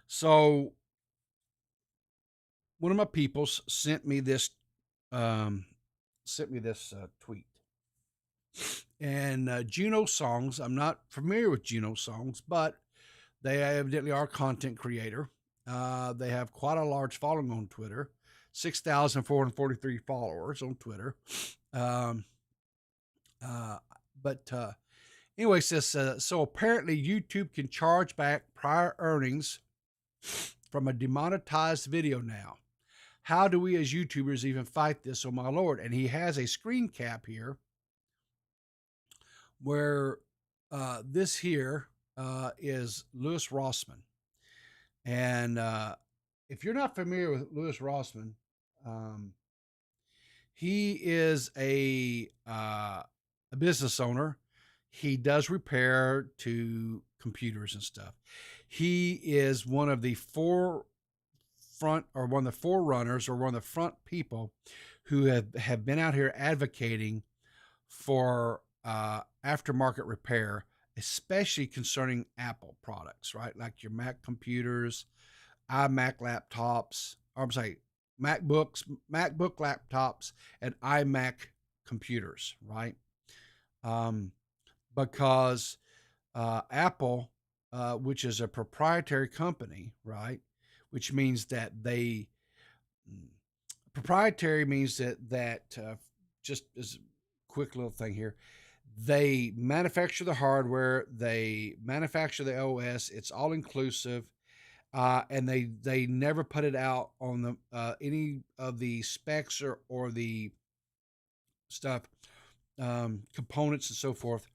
So one of my peoples sent me this tweet. And Juno Songs, I'm not familiar with Juno Songs, but they evidently are a content creator. They have quite a large following on Twitter, 6,443 followers on Twitter. Anyway, it says, so apparently YouTube can charge back prior earnings from a demonetized video now. How do we as YouTubers even fight this? Oh my Lord. And he has a screen cap here where this here is Louis Rossman. And if you're not familiar with Louis Rossman, he is a business owner. He does repair to computers and stuff. He is one of the front, or one of the forerunners, or one of the front people who have been out here advocating for aftermarket repair, especially concerning Apple products, right? Like your Mac computers, iMac laptops, or I'm sorry, MacBook laptops, and iMac computers, right? Um, because Apple, which is a proprietary company, right? Which means that proprietary means that just as a quick little thing here, they manufacture the hardware, they manufacture the OS. It's all inclusive, and they never put it out on the any of the specs or the stuff, components and so forth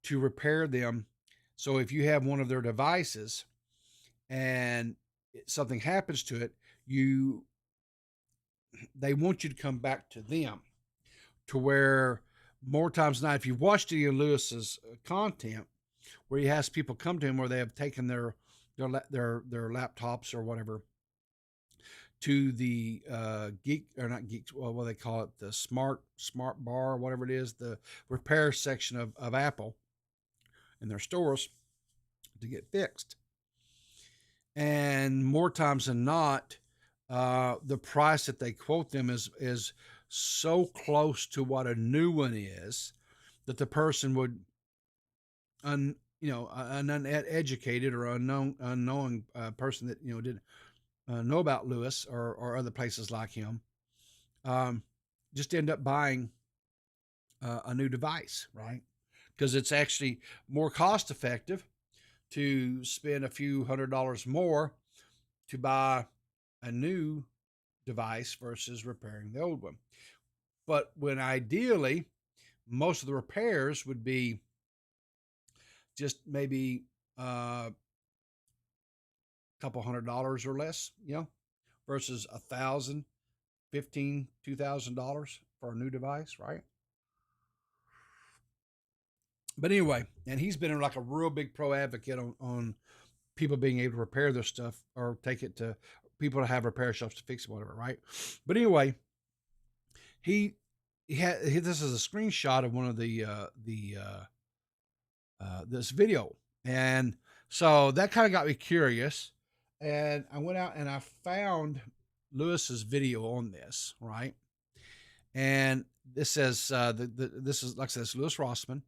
to repair them. So if you have one of their devices and something happens to it, they want you to come back to them, to where more times than not, if you've watched any of Lewis's content, where he has people come to him where they have taken their laptops or whatever to the geek, or not geek, well, what do they call it, the smart bar, or whatever it is, the repair section of Apple in their stores to get fixed. And more times than not, the price that they quote them is so close to what a new one is that the person would, an uneducated or unknowing person that didn't know about Lewis or other places like him, just end up buying a new device, right? Because it's actually more cost effective to spend a few $100s more to buy a new device versus repairing the old one. But when ideally, most of the repairs would be just maybe a couple $100s or less, versus $1,000, $1,500, $2,000 for a new device, right? But anyway, and he's been like a real big pro advocate on people being able to repair their stuff or take it to people to have repair shops to fix it, whatever, right? But anyway, he had this is a screenshot of one of this video, and so that kind of got me curious, and I went out and I found Lewis's video on this, right? And this says this is, like I said, it's Lewis Rossman.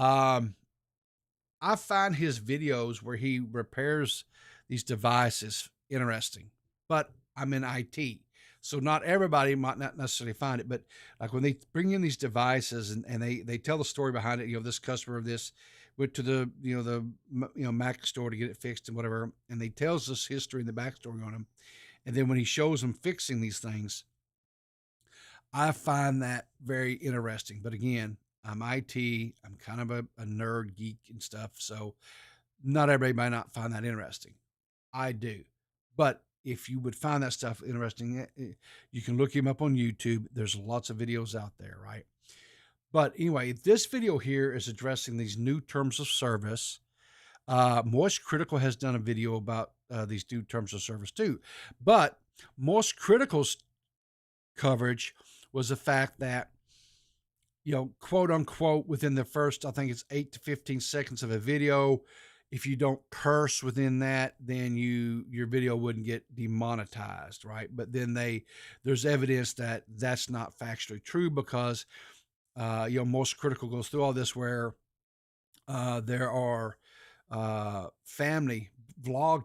I find his videos where he repairs these devices interesting, but I'm in IT, so not everybody might not necessarily find it. But like when they bring in these devices and they tell the story behind it, this customer of this went to the Mac store to get it fixed and whatever, and they tells us history and the backstory on him, and then when he shows them fixing these things, I find that very interesting. But again, I'm IT. I'm kind of a nerd geek and stuff. So not everybody might not find that interesting. I do. But if you would find that stuff interesting, you can look him up on YouTube. There's lots of videos out there, right? But anyway, this video here is addressing these new terms of service. Moist Critical has done a video about these new terms of service too. But Moist Critical's coverage was the fact that, quote unquote, within the first, I think it's 8 to 15 seconds of a video, if you don't curse within that, then your video wouldn't get demonetized, right? But then there's evidence that that's not factually true, because Most Critical goes through all this where there are family vlog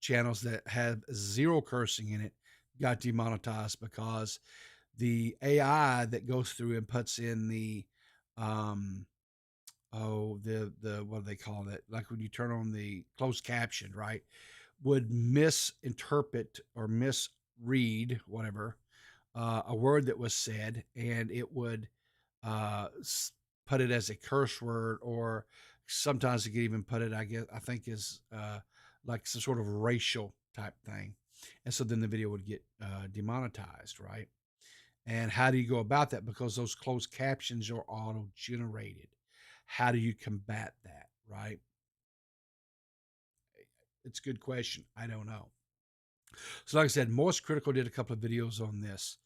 channels that have zero cursing in it got demonetized because the AI that goes through and puts in the what do they call it? Like when you turn on the closed caption, right? Would misinterpret or misread whatever a word that was said, and it would put it as a curse word, or sometimes it could even put it, I think is like some sort of racial type thing. And so then the video would get demonetized, right? And how do you go about that? Because those closed captions are auto-generated. How do you combat that, right? It's a good question. I don't know. So like I said, Moist Critical did a couple of videos on this.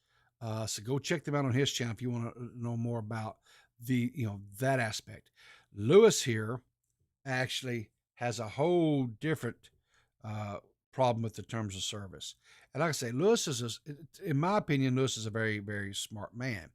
So go check them out on his channel if you want to know more about the, that aspect. Lewis here actually has a whole different uh, problem with the terms of service. And like I say, Lewis in my opinion, Lewis is a very, very smart man.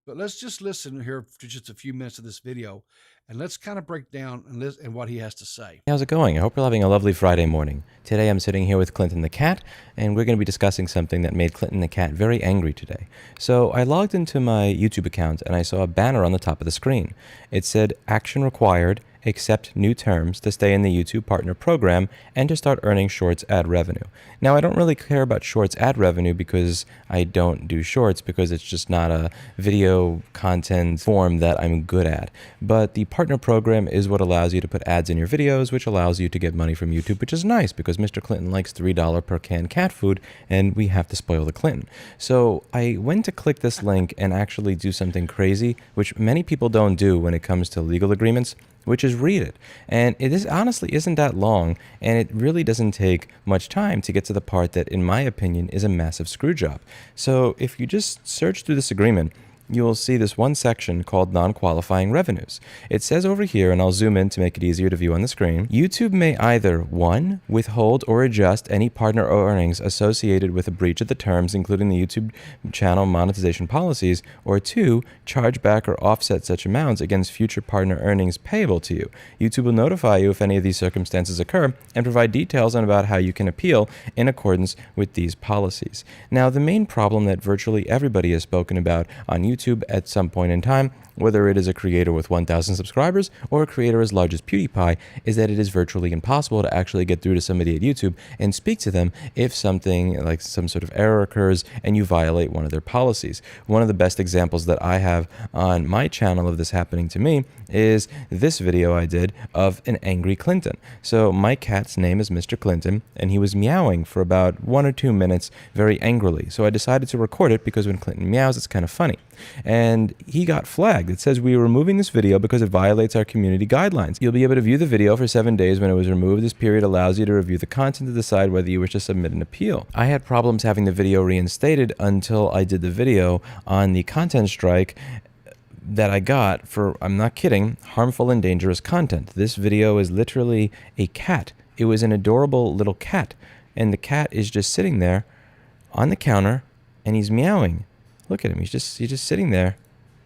But let's just listen here to just a few minutes of this video, and let's kind of break down and what he has to say.
How's it going? I hope you're having a lovely Friday morning. Today I'm sitting here with Clinton the cat, and we're going to be discussing something that made Clinton the cat very angry today. So I logged into my YouTube account, and I saw a banner on the top of the screen. It said, "Action required. Accept new terms to stay in the YouTube Partner Program and to start earning Shorts ad revenue." Now, I don't really care about Shorts ad revenue because I don't do Shorts, because it's just not a video content form that I'm good at. But the Partner Program is what allows you to put ads in your videos, which allows you to get money from YouTube, which is nice because Mr. Clinton likes $3 per can cat food, and we have to spoil the Clinton. So I went to click this link and actually do something crazy, which many people don't do when it comes to legal agreements, which is read it. And it is honestly isn't that long, and it really doesn't take much time to get to the part that, in my opinion, is a massive screw job. So if you just search through this agreement, you will see this one section called non-qualifying revenues. It says over here, and I'll zoom in to make it easier to view on the screen, YouTube may either 1. Withhold or adjust any partner earnings associated with a breach of the terms, including the YouTube channel monetization policies, or 2. Charge back or offset such amounts against future partner earnings payable to you. YouTube will notify you if any of these circumstances occur and provide details on about how you can appeal in accordance with these policies. Now, the main problem that virtually everybody has spoken about on YouTube at some point in time, whether it is a creator with 1,000 subscribers or a creator as large as PewDiePie, is that it is virtually impossible to actually get through to somebody at YouTube and speak to them if something like some sort of error occurs and you violate one of their policies. One of the best examples that I have on my channel of this happening to me is this video I did of an angry Clinton. So my cat's name is Mr. Clinton, and he was meowing for about 1 or 2 minutes very angrily. So I decided to record it because when Clinton meows, it's kind of funny. And he got flagged. It says, "We are removing this video because it violates our community guidelines. You'll be able to view the video for 7 days. When it was removed, this period allows you to review the content to decide whether you wish to submit an appeal." I had problems having the video reinstated until I did the video on the content strike that I got for, I'm not kidding, harmful and dangerous content. This video is literally a cat. It was an adorable little cat, and the cat is just sitting there on the counter, and he's meowing. Look at him. He's just sitting there,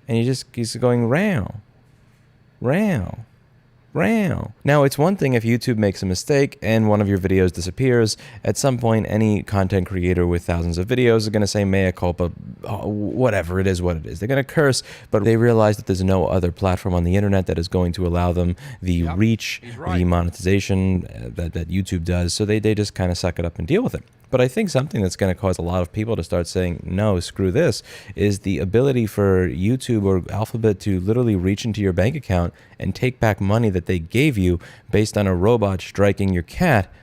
and he's going row, row, row. Now, it's one thing if YouTube makes a mistake and one of your videos disappears. At some point, any content creator with thousands of videos is going to say mea culpa, whatever, it is what it is. They're going to curse, but they realize that there's no other platform on the internet that is going to allow them the reach, the monetization that YouTube does. So they just kind of suck it up and deal with it. But I think something that's going to cause a lot of people to start saying, no, screw this, is the ability for YouTube or Alphabet to literally reach into your bank account and take back money that they gave you based on a robot striking your cat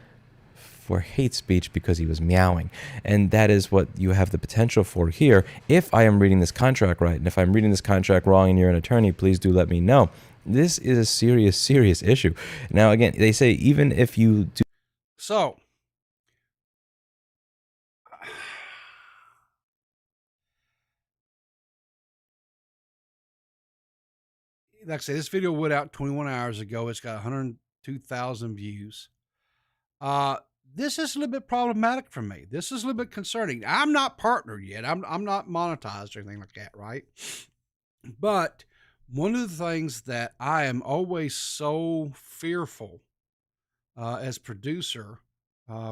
for hate speech because he was meowing. And that is what you have the potential for here. If I am reading this contract right, and if I'm reading this contract wrong and you're an attorney, please do let me know. This is a serious, serious issue. Now, again, they say even if you do...
So, like I say, this video went out 21 hours ago. It's got 102,000 views. This is a little bit problematic for me. This is a little bit concerning. I'm not partnered yet. I'm not monetized or anything like that, right? But one of the things that I am always so fearful as producer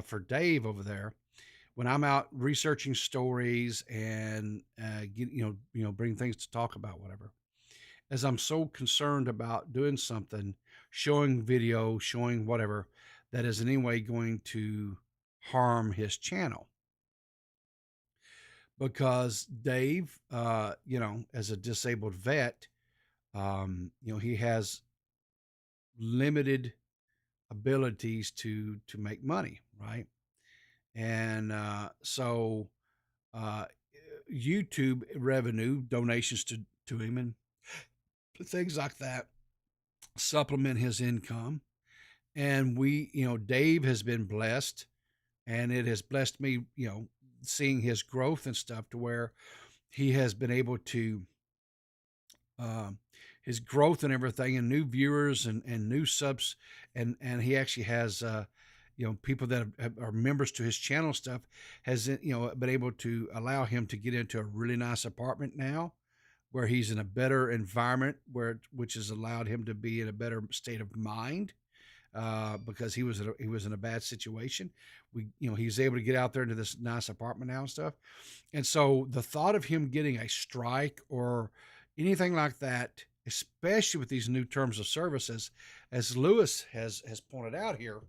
for Dave over there, when I'm out researching stories and bring things to talk about, whatever, as I'm so concerned about doing something, showing video, showing whatever, that is in any way going to harm his channel. Because Dave, as a disabled vet, he has limited abilities to make money, right? And so YouTube revenue, donations to him and things like that supplement his income. And Dave has been blessed and it has blessed me, seeing his growth and stuff to where he has been able to, um, his growth and everything, and new viewers and new subs, and he actually has, people that are members to his channel stuff, has, been able to allow him to get into a really nice apartment now, where he's in a better environment, which has allowed him to be in a better state of mind, because he was in a bad situation. He's able to get out there into this nice apartment now and stuff. And so the thought of him getting a strike or anything like that, especially with these new terms of services, as Lewis has pointed out here,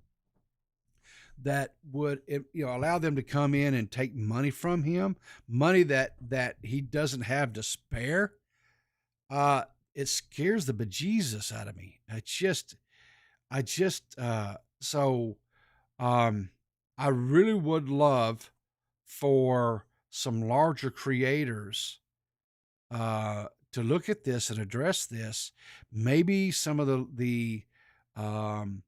that would, allow them to come in and take money from him, money that he doesn't have to spare. It scares the bejesus out of me. I just so I really would love for some larger creators to look at this and address this. Maybe some of the um,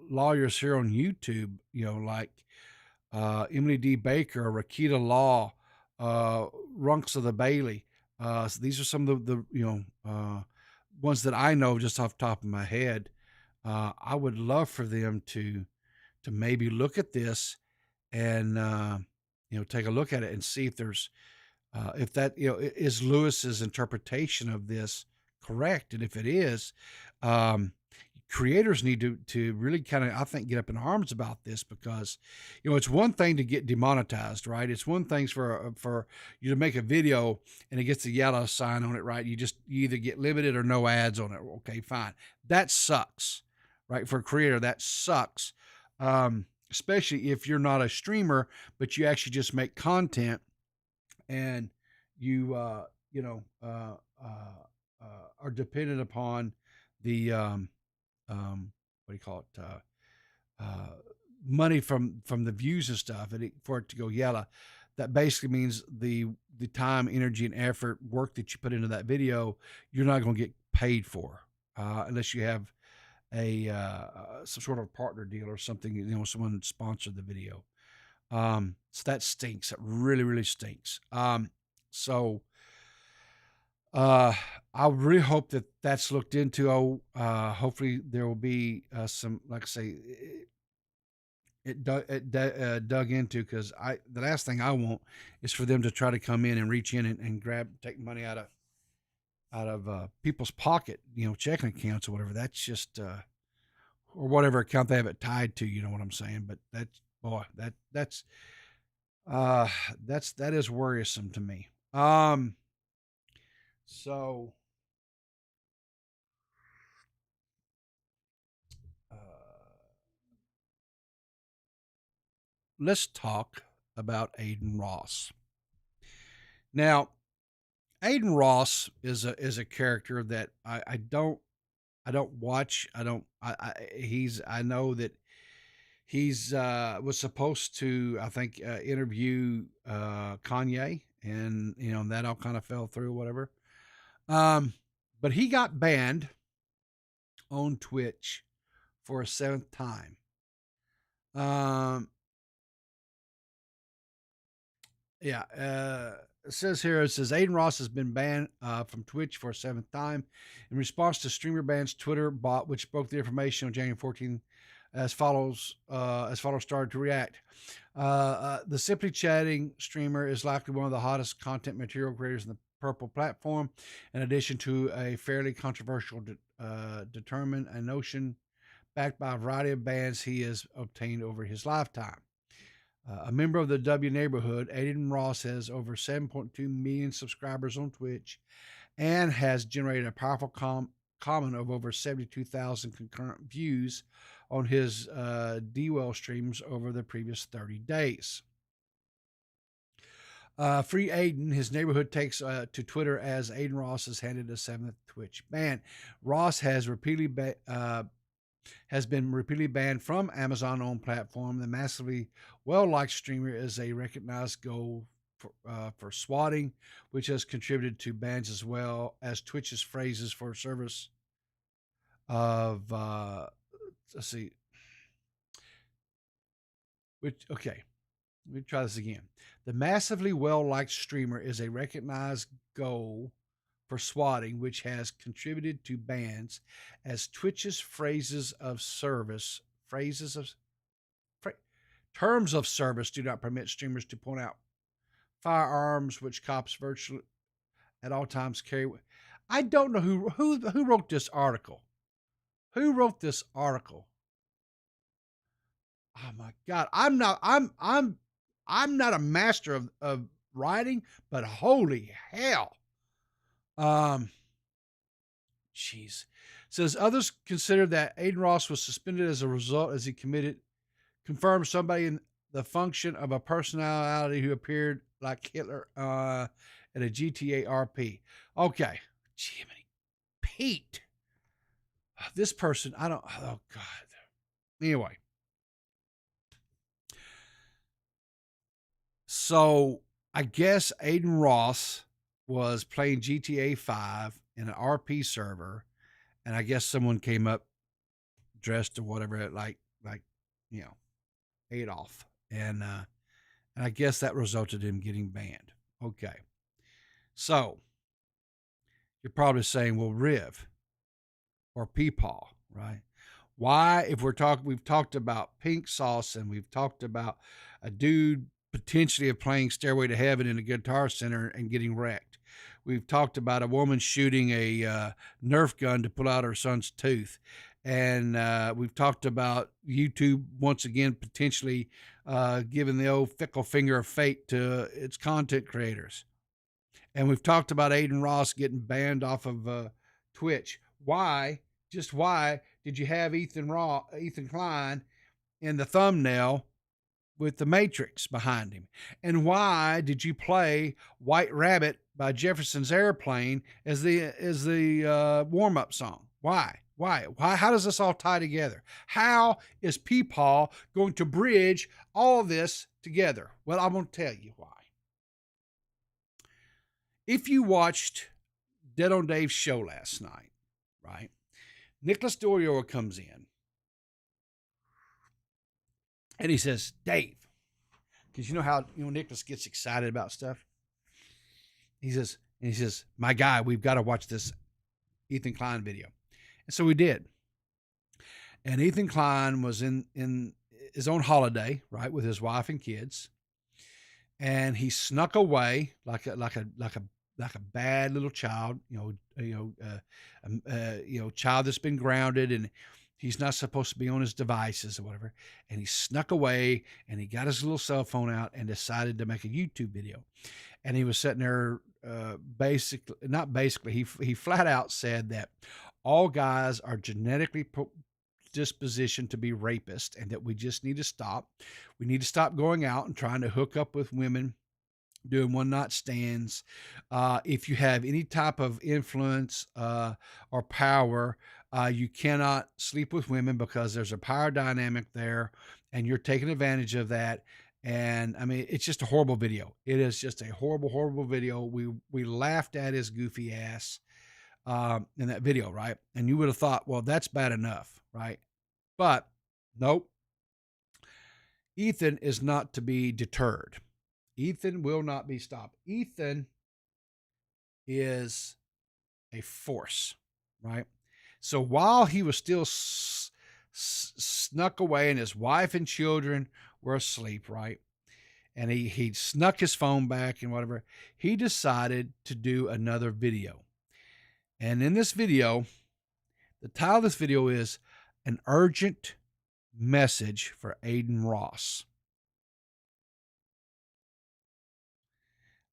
lawyers here on YouTube, like Emily D. Baker, Rakita Law, Runks of the Bailey. So these are some of the ones that I know just off the top of my head. I would love for them to maybe look at this and take a look at it and see if there's if that is Lewis's interpretation of this correct, and if it is, creators need to really kind of, I think, get up in arms about this, because it's one thing to get demonetized, right? It's one thing for you to make a video and it gets a yellow sign on it, right? You either get limited or no ads on it. Okay, fine. That sucks, right? For a creator, that sucks. Especially if you're not a streamer, but you actually just make content, and you are dependent upon the what do you call it, money from the views and stuff, and for it to go yellow. That basically means the time, energy, and effort, work that you put into that video, you're not going to get paid for, unless you have a some sort of partner deal or something, someone sponsored the video. So that stinks. It really, really stinks. So I really hope that that's looked into. Hopefully there will be some, like I say, dug into, because the last thing I want is for them to try to come in and reach in and take money out of people's pocket, checking accounts or whatever. That's just or whatever account they have it tied to. You know what I'm saying? But that is worrisome to me. So let's talk about Aiden Ross. Now, Aiden Ross is a character that I don't watch. I know that he's was supposed to, I think, interview Kanye, and that all kind of fell through, whatever. But he got banned on Twitch for a 7th time. It says Aiden Ross has been banned from Twitch for a 7th time in response to streamer ban's Twitter bot, which broke the information on January 14th. As follows started to react. The Simply Chatting streamer is likely one of the hottest content material creators in the Purple platform, in addition to a fairly controversial determined a notion backed by a variety of bans he has obtained over his lifetime. A member of the W neighborhood, Aiden Ross has over 7.2 million subscribers on Twitch and has generated a powerful comment of over 72,000 concurrent views on his D-Well streams over the previous 30 days. Free Aiden, his neighborhood takes to Twitter as Aiden Ross has handed a 7th Twitch ban. Ross has been repeatedly banned from Amazon-owned platform. The massively well-liked streamer is a recognized goal for swatting, which has contributed to bans as well as Twitch's phrases for service of let's see. Okay, let me try this again. The massively well-liked streamer is a recognized goal for swatting, which has contributed to bans as Twitch's terms of service do not permit streamers to point out firearms, which cops virtually at all times carry. I don't know who wrote this article. Who wrote this article? Oh my God, I'm not a master of writing, but holy hell. Jeez. Says others consider that Aiden Ross was suspended as a result as he confirmed somebody in the function of a personality who appeared like Hitler at a GTA RP. Okay. Jiminy Pete. This person, oh God. Anyway. So I guess Aiden Ross was playing GTA 5 in an RP server, and I guess someone came up dressed or whatever, like Adolf, and I guess that resulted in him getting banned. Okay, so you're probably saying, well, Riv or Peepaw, right? Why, if we've talked about Pink Sauce and we've talked about a dude potentially of playing Stairway to Heaven in a Guitar Center and getting wrecked. We've talked about a woman shooting a Nerf gun to pull out her son's tooth. And we've talked about YouTube once again potentially giving the old fickle finger of fate to its content creators. And we've talked about Aiden Ross getting banned off of Twitch. Why did you have Ethan Klein in the thumbnail with the Matrix behind him? And why did you play White Rabbit by Jefferson's Airplane as the warm-up song? Why? How does this all tie together? How is Peepaw going to bridge all of this together? Well, I'm going to tell you why. If you watched Dead on Dave's show last night, right? Nicholas Doriora comes in and he says, Dave, because you know how Nicholas gets excited about stuff. He says, my guy, we've got to watch this Ethan Klein video. And so we did. And Ethan Klein was in his own holiday, right, with his wife and kids. And he snuck away like a bad little child, child that's been grounded and he's not supposed to be on his devices or whatever. And he snuck away and he got his little cell phone out and decided to make a YouTube video. And he was sitting there, he flat out said that all guys are genetically dispositioned to be rapists and that we just need to stop. We need to stop going out and trying to hook up with women, doing one-night stands. If you have any type of influence or power, you cannot sleep with women because there's a power dynamic there and you're taking advantage of that. And I mean, it's just a horrible video. It is just a horrible, horrible video. We laughed at his goofy ass in that video, right? And you would have thought, well, that's bad enough, right? But nope. Ethan is not to be deterred. Ethan will not be stopped. Ethan is a force, right? So while he was still snuck away and his wife and children were asleep, right? And he snuck his phone back and whatever, he decided to do another video. And in this video, the title of this video is An Urgent Message for Aiden Ross.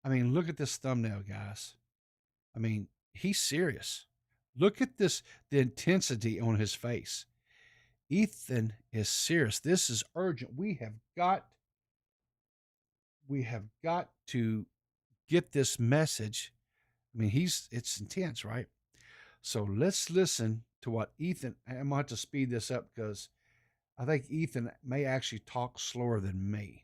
I mean, look at this thumbnail, guys. I mean, he's serious. Look at this, the intensity on his face. Ethan is serious. This is urgent. We have got to get this message. I mean, it's intense, right? So let's listen to what Ethan, I'm going to have to speed this up because I think Ethan may actually talk slower than me.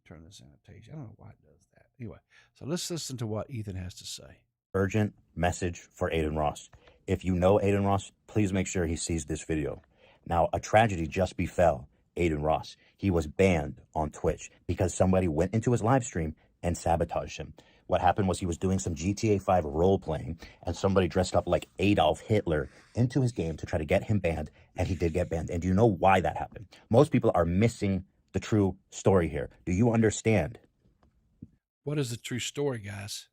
Turn this annotation. I don't know why it does that. Anyway, so let's listen to what Ethan has to say.
Urgent message for Aiden Ross. If you know Aiden Ross, please make sure he sees this video. Now, a tragedy just befell Aiden Ross. He was banned on Twitch because somebody went into his live stream and sabotaged him. What happened was he was doing some GTA 5 role playing, and somebody dressed up like Adolf Hitler into his game to try to get him banned, and he did get banned. And do you know why that happened? Most people are missing the true story here. Do you understand?
What is the true story, guys?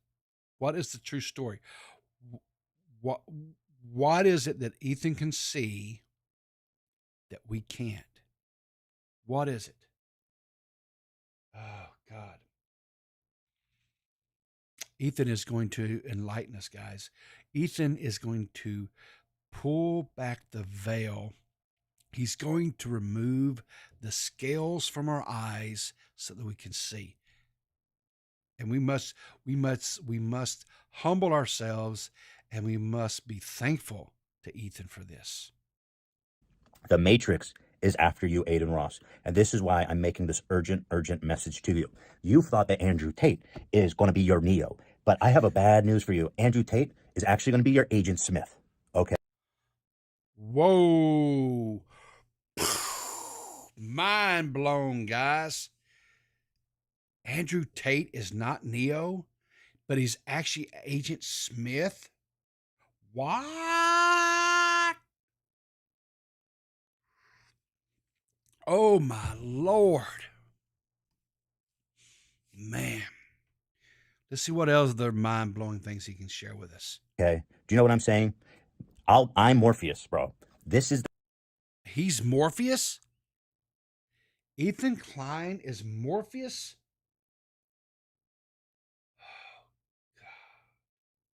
What is the true story? What is it that Ethan can see that we can't? What is it? Oh, God. Ethan is going to enlighten us, guys. Ethan is going to pull back the veil. He's going to remove the scales from our eyes so that we can see. And we must humble ourselves, and we must be thankful to Ethan for this.
The Matrix is after you, Aiden Ross. And this is why I'm making this urgent message to you. You've thought that Andrew Tate is going to be your Neo. But I have a bad news for you. Andrew Tate is actually going to be your Agent Smith. Okay?
Whoa. Mind blown, guys. Andrew Tate is not Neo, but he's actually Agent Smith. What? Oh, my Lord. Man. Let's see what else other mind-blowing things he can share with us.
Okay? Do you know what I'm saying? I'm Morpheus, bro. This is...
He's Morpheus? Ethan Klein is Morpheus?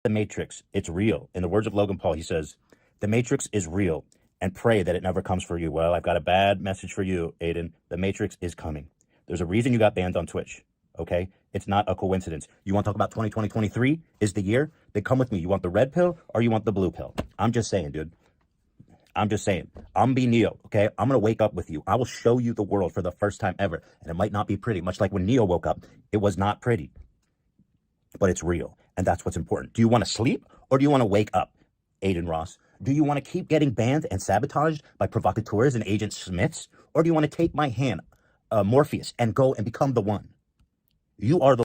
The Matrix. It's real. In the words of Logan Paul, he says, the Matrix is real, and pray that it never comes for you. Well, I've got a bad message for you, Aiden. The Matrix is coming. There's a reason you got banned on Twitch, okay? It's not a coincidence. You want to talk about 2023 is the year? Then come with me. You want the red pill or you want the blue pill? I'm just saying, dude. I'm just saying. I'm be Neo, okay? I'm going to wake up with you. I will show you the world for the first time ever, and it might not be pretty. Much like when Neo woke up, it was not pretty, but it's real, and that's what's important. Do you want to sleep or do you want to wake up, Aiden Ross? Do you want to keep getting banned and sabotaged by provocateurs and Agent Smiths, or do you want to take my hand, Morpheus, and go and become the one? You are the...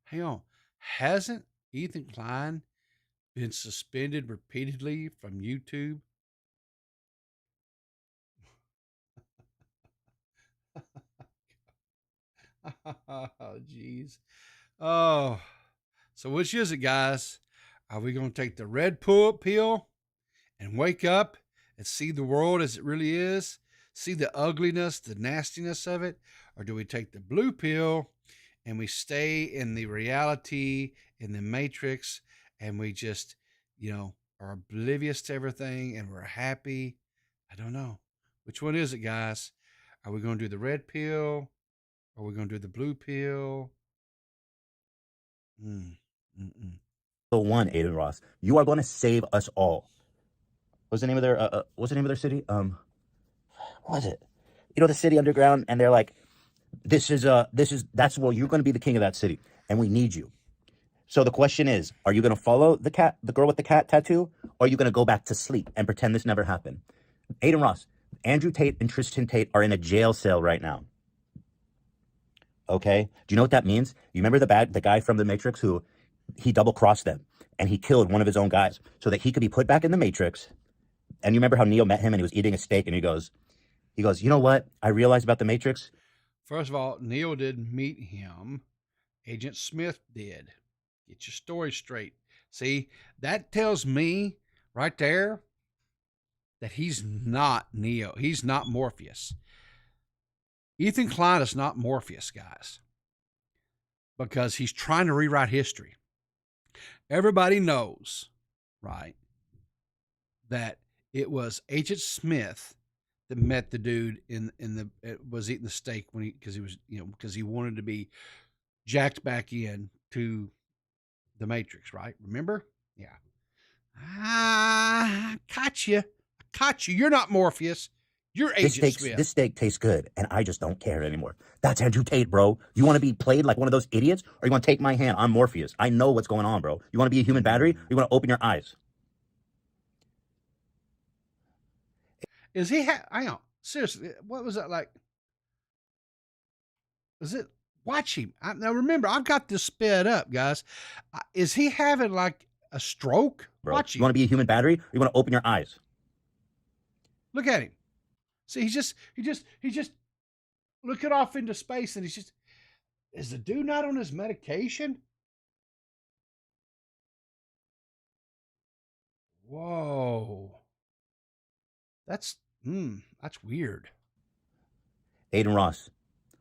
Hang on. Hasn't Ethan Klein been suspended repeatedly from YouTube? Oh, jeez. Oh, so which is it, guys? Are we going to take the red pill and wake up and see the world as it really is? See the ugliness, the nastiness of it? Or do we take the blue pill and we stay in the reality, in the matrix, and we just, are oblivious to everything and we're happy? I don't know. Which one is it, guys? Are we going to do the red pill? Or are we going to do the blue pill?
The one, Aiden Ross. You are going to save us all. What's the name of their city? What was it? The city underground, and they're like, that's well, you're going to be the king of that city, and we need you. So the question is, are you going to follow the girl with the cat tattoo, or are you going to go back to sleep and pretend this never happened? Aiden Ross, Andrew Tate and Tristan Tate are in a jail cell right now. Okay? Do you know what that means? You remember the guy from the Matrix who he double-crossed them and he killed one of his own guys so that he could be put back in the Matrix. And you remember how Neo met him and he was eating a steak and he goes, you know what I realized about the Matrix?
First of all, Neo didn't meet him. Agent Smith did. Get your story straight. See, that tells me right there that he's not Neo. He's not Morpheus. Ethan Klein is not Morpheus, guys, because he's trying to rewrite history. Everybody knows, right, that it was Agent Smith that met the dude was eating the steak because he wanted to be jacked back in to the Matrix, right? Remember? Yeah. I caught you. You're not Morpheus. You're Agent Smith.
This steak tastes good, and I just don't care anymore. That's Andrew Tate, bro. You want to be played like one of those idiots, or you want to take my hand? I'm Morpheus. I know what's going on, bro. You want to be a human battery, or you want to open your eyes?
Is he? Hang on, seriously, what was that like? Is it? Watch him. Now remember, I've got this sped up, guys. Is he having like a stroke?
Bro,
Watch
you
him.
want to be a human battery, or you want to open your eyes?
Look at him. See, he just looking off into space, and he's just. Is the dude not on his medication? Whoa. That's weird.
Aiden Ross,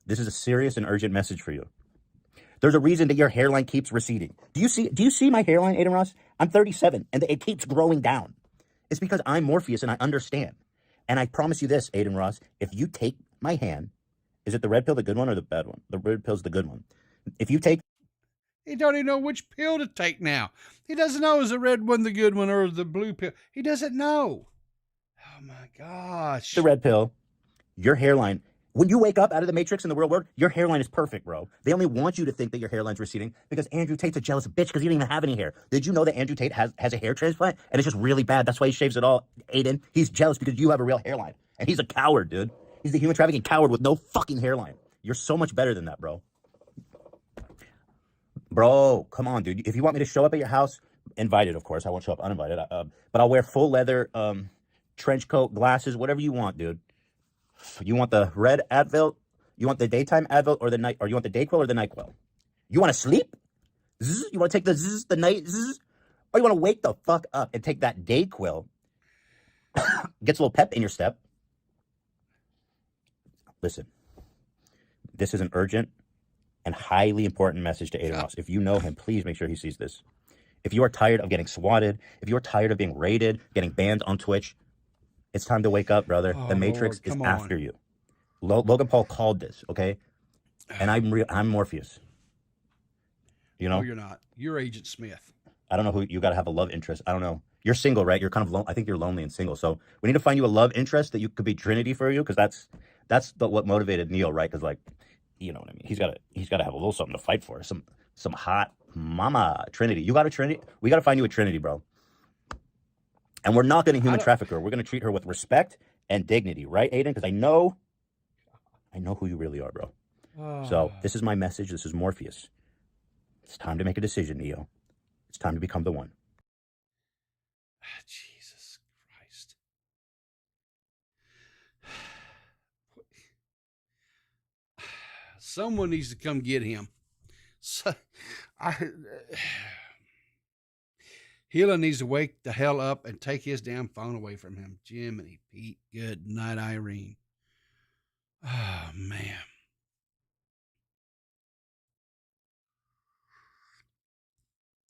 this is a serious and urgent message for you. There's a reason that your hairline keeps receding. Do you see my hairline, Aiden Ross? I'm 37, and it keeps growing down. It's because I'm Morpheus, and I understand. And I promise you this, Aiden Ross, if you take my hand, is it the red pill the good one or the bad one? The red pill's the good one. If you take...
He don't even know which pill to take now. He doesn't know is the red one the good one or the blue pill. He doesn't know. Oh, my gosh.
the red pill, your hairline... When you wake up out of the Matrix in the real world, your hairline is perfect, bro. They only want you to think that your hairline's receding because Andrew Tate's a jealous bitch because he don't even have any hair. Did you know that Andrew Tate has a hair transplant and it's just really bad? That's why he shaves it all, Aiden. He's jealous because you have a real hairline. And he's a coward, dude. He's the human trafficking coward with no fucking hairline. You're so much better than that, bro. Bro, come on, dude. If you want me to show up at your house, invited, of course. I won't show up uninvited. But I'll wear full leather, trench coat, glasses, whatever you want, dude. You want the red Advil? You want the daytime Advil or the night? Or you want the Dayquil or the NyQuil? You want to sleep? Zzz, you want to take the night? Zzz, or you want to wake the fuck up and take that Dayquil? Gets a little pep in your step. Listen, this is an urgent and highly important message to Aiden Ross. If you know him, please make sure he sees this. If you are tired of getting swatted, if you are tired of being raided, getting banned on Twitch, it's time to wake up, brother. The Matrix is after you. Logan Paul called this, okay? And I'm Morpheus. You know?
No, you're not. You're Agent Smith.
I don't know who you got to have a love interest. I don't know. You're single, right? You're kind of I think you're lonely and single. So we need to find you a love interest that you could be Trinity for you, because that's what motivated Neo, right? Because like, you know what I mean. He's got to have a little something to fight for. Some hot mama Trinity. You got a Trinity? We got to find you a Trinity, bro. And we're not going to human traffic her. We're going to treat her with respect and dignity, right, Aiden? Because I know who you really are, bro. So this is my message. This is Morpheus. It's time to make a decision, Neo. It's time to become the one.
Jesus Christ. Someone needs to come get him. Hila needs to wake the hell up and take his damn phone away from him. Jiminy Pete. Good night, Irene. Oh, man.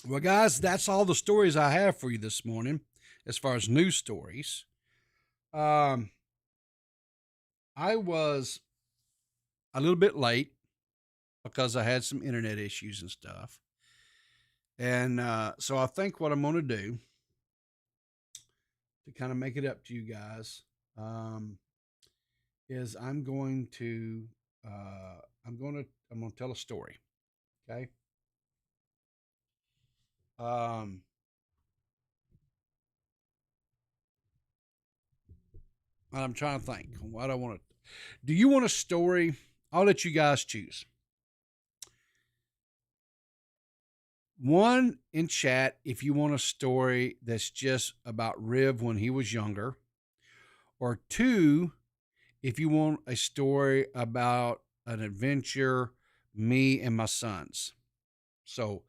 Well, guys, that's all the stories I have for you this morning as far as news stories. I was a little bit late because I had some internet issues and stuff. And so I think what I'm going to do to kind of make it up to you guys is I'm going to tell a story. Okay. I'm trying to think what I want to. Do you want a story? I'll let you guys choose. One in chat if you want a story that's just about Riv when he was younger, or two if you want a story about an adventure, me and my sons. So,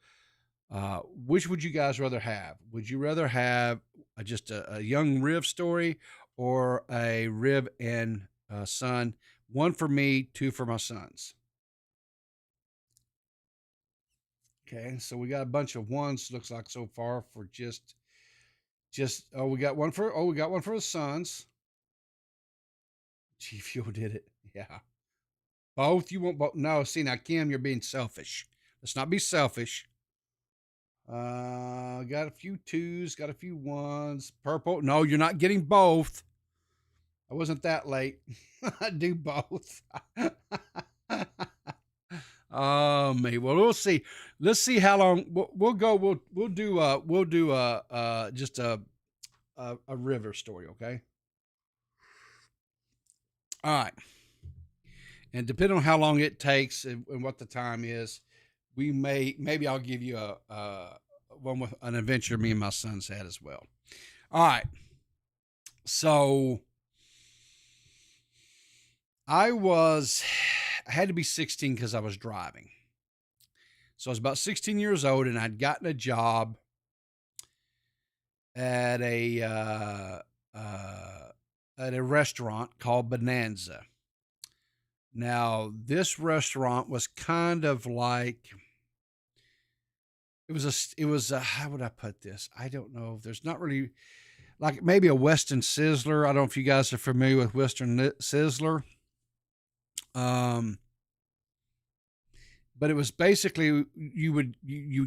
which would you guys rather have? Would you rather have just a young Riv story or a Riv and son? One for me, two for my sons. Okay, so we got a bunch of ones, looks like so far for just we got one for the sons. G Fuel did it. Yeah. Both? You want both? No, see now, Kim, you're being selfish. Let's not be selfish. Got a few twos, got a few ones. Purple. No, you're not getting both. I wasn't that late. I do both. Oh me. Well, we'll see. Let's see how long we'll go. We'll do just a river story, okay? All right. And depending on how long it takes and what the time is, maybe I'll give you a one with an adventure me and my sons had as well. All right. So I had to be 16 because I was driving. So I was about 16 years old, and I'd gotten a job at a restaurant called Bonanza. Now, this restaurant was kind of like it was a, how would I put this? I don't know. There's not really like maybe a Western Sizzler. I don't know if you guys are familiar with Western Sizzler. But it was basically you would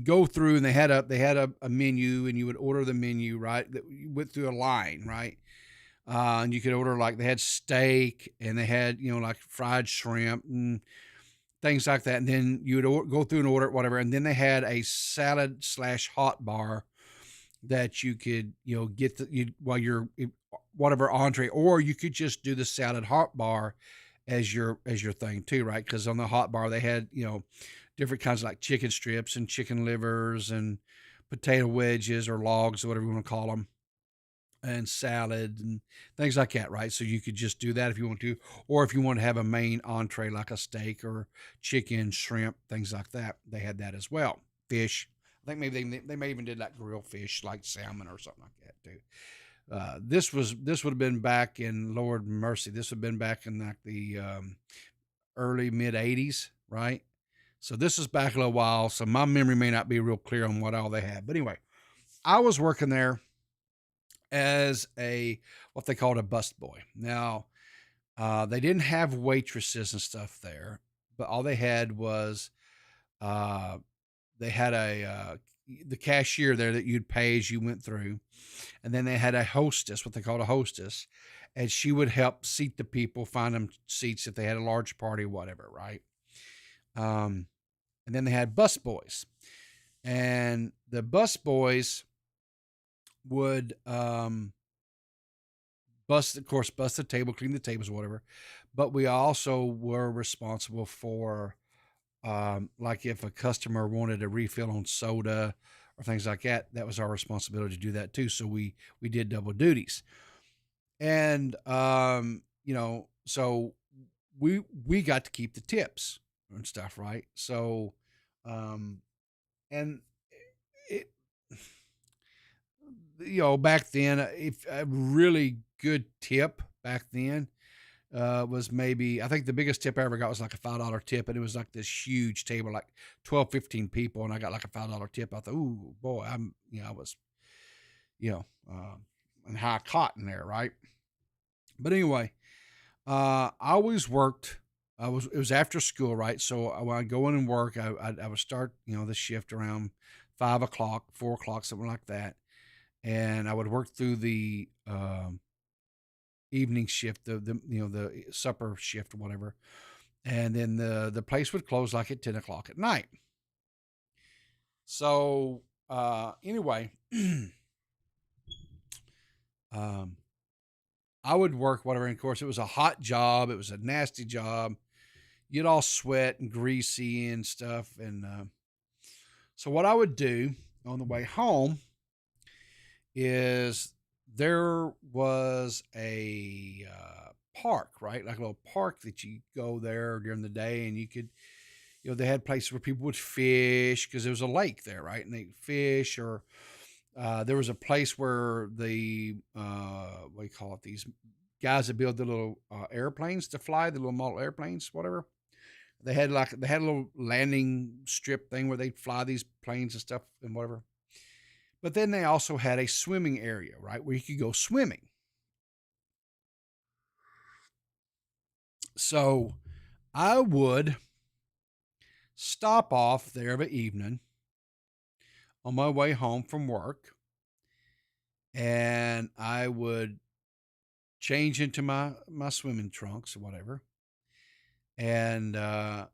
go through and they had a menu and you would order the menu, right, that you went through a line, right, and you could order like they had steak and they had like fried shrimp and things like that, and then you would go through and order it, whatever, and then they had a salad / hot bar that you could get while you're whatever entree, or you could just do the salad hot bar as your thing too, right? Because on the hot bar they had different kinds of like chicken strips and chicken livers and potato wedges or logs or whatever you want to call them, and salad and things like that, right? So you could just do that if you want to, or if you want to have a main entree like a steak or chicken, shrimp, things like that, they had that as well. Fish, I think maybe they may even did like grilled fish like salmon or something like that too. This would have been back in, Lord mercy, this would have been back in like the early mid 80s, right? So this is back a little while, so my memory may not be real clear on what all they had. But anyway, I was working there as what they called a busboy. Now, they didn't have waitresses and stuff there, but all they had was they had the cashier there that you'd pay as you went through. And then they had a hostess, what they called a hostess, and she would help seat the people, find them seats if they had a large party, whatever, right? And then they had bus boys, and the bus boys would bus the table, clean the tables, whatever. But we also were responsible for like if a customer wanted a refill on soda or things like that, that was our responsibility to do that too. So we did double duties. And so we got to keep the tips and stuff, right? So and it back then, if a really good tip back then was maybe, I think the biggest tip I ever got was like a $5 tip, and it was like this huge table, like 12, 15 people, and I got like a $5 tip. I thought, ooh, boy, I was, and high cotton there, right? But anyway, I always worked. It was after school, right? So when I go in and work, I would start, the shift around 5 o'clock, 4 o'clock, something like that, and I would work through the evening shift, the supper shift or whatever, and then the place would close like at 10 o'clock at night. So anyway, I would work whatever, and of course it was a hot job, it was a nasty job, you'd all sweat and greasy and stuff, and so what I would do on the way home is there was a park, right? Like a little park that you go there during the day, and you could, they had places where people would fish because there was a lake there, right? And they fish, or there was a place where the what do you call it? These guys that build the little airplanes to fly, the little model airplanes, whatever. They had a little landing strip thing where they'd fly these planes and stuff and whatever. But then they also had a swimming area, right, where you could go swimming. So I would stop off there of an evening on my way home from work, and I would change into my swimming trunks or whatever, and I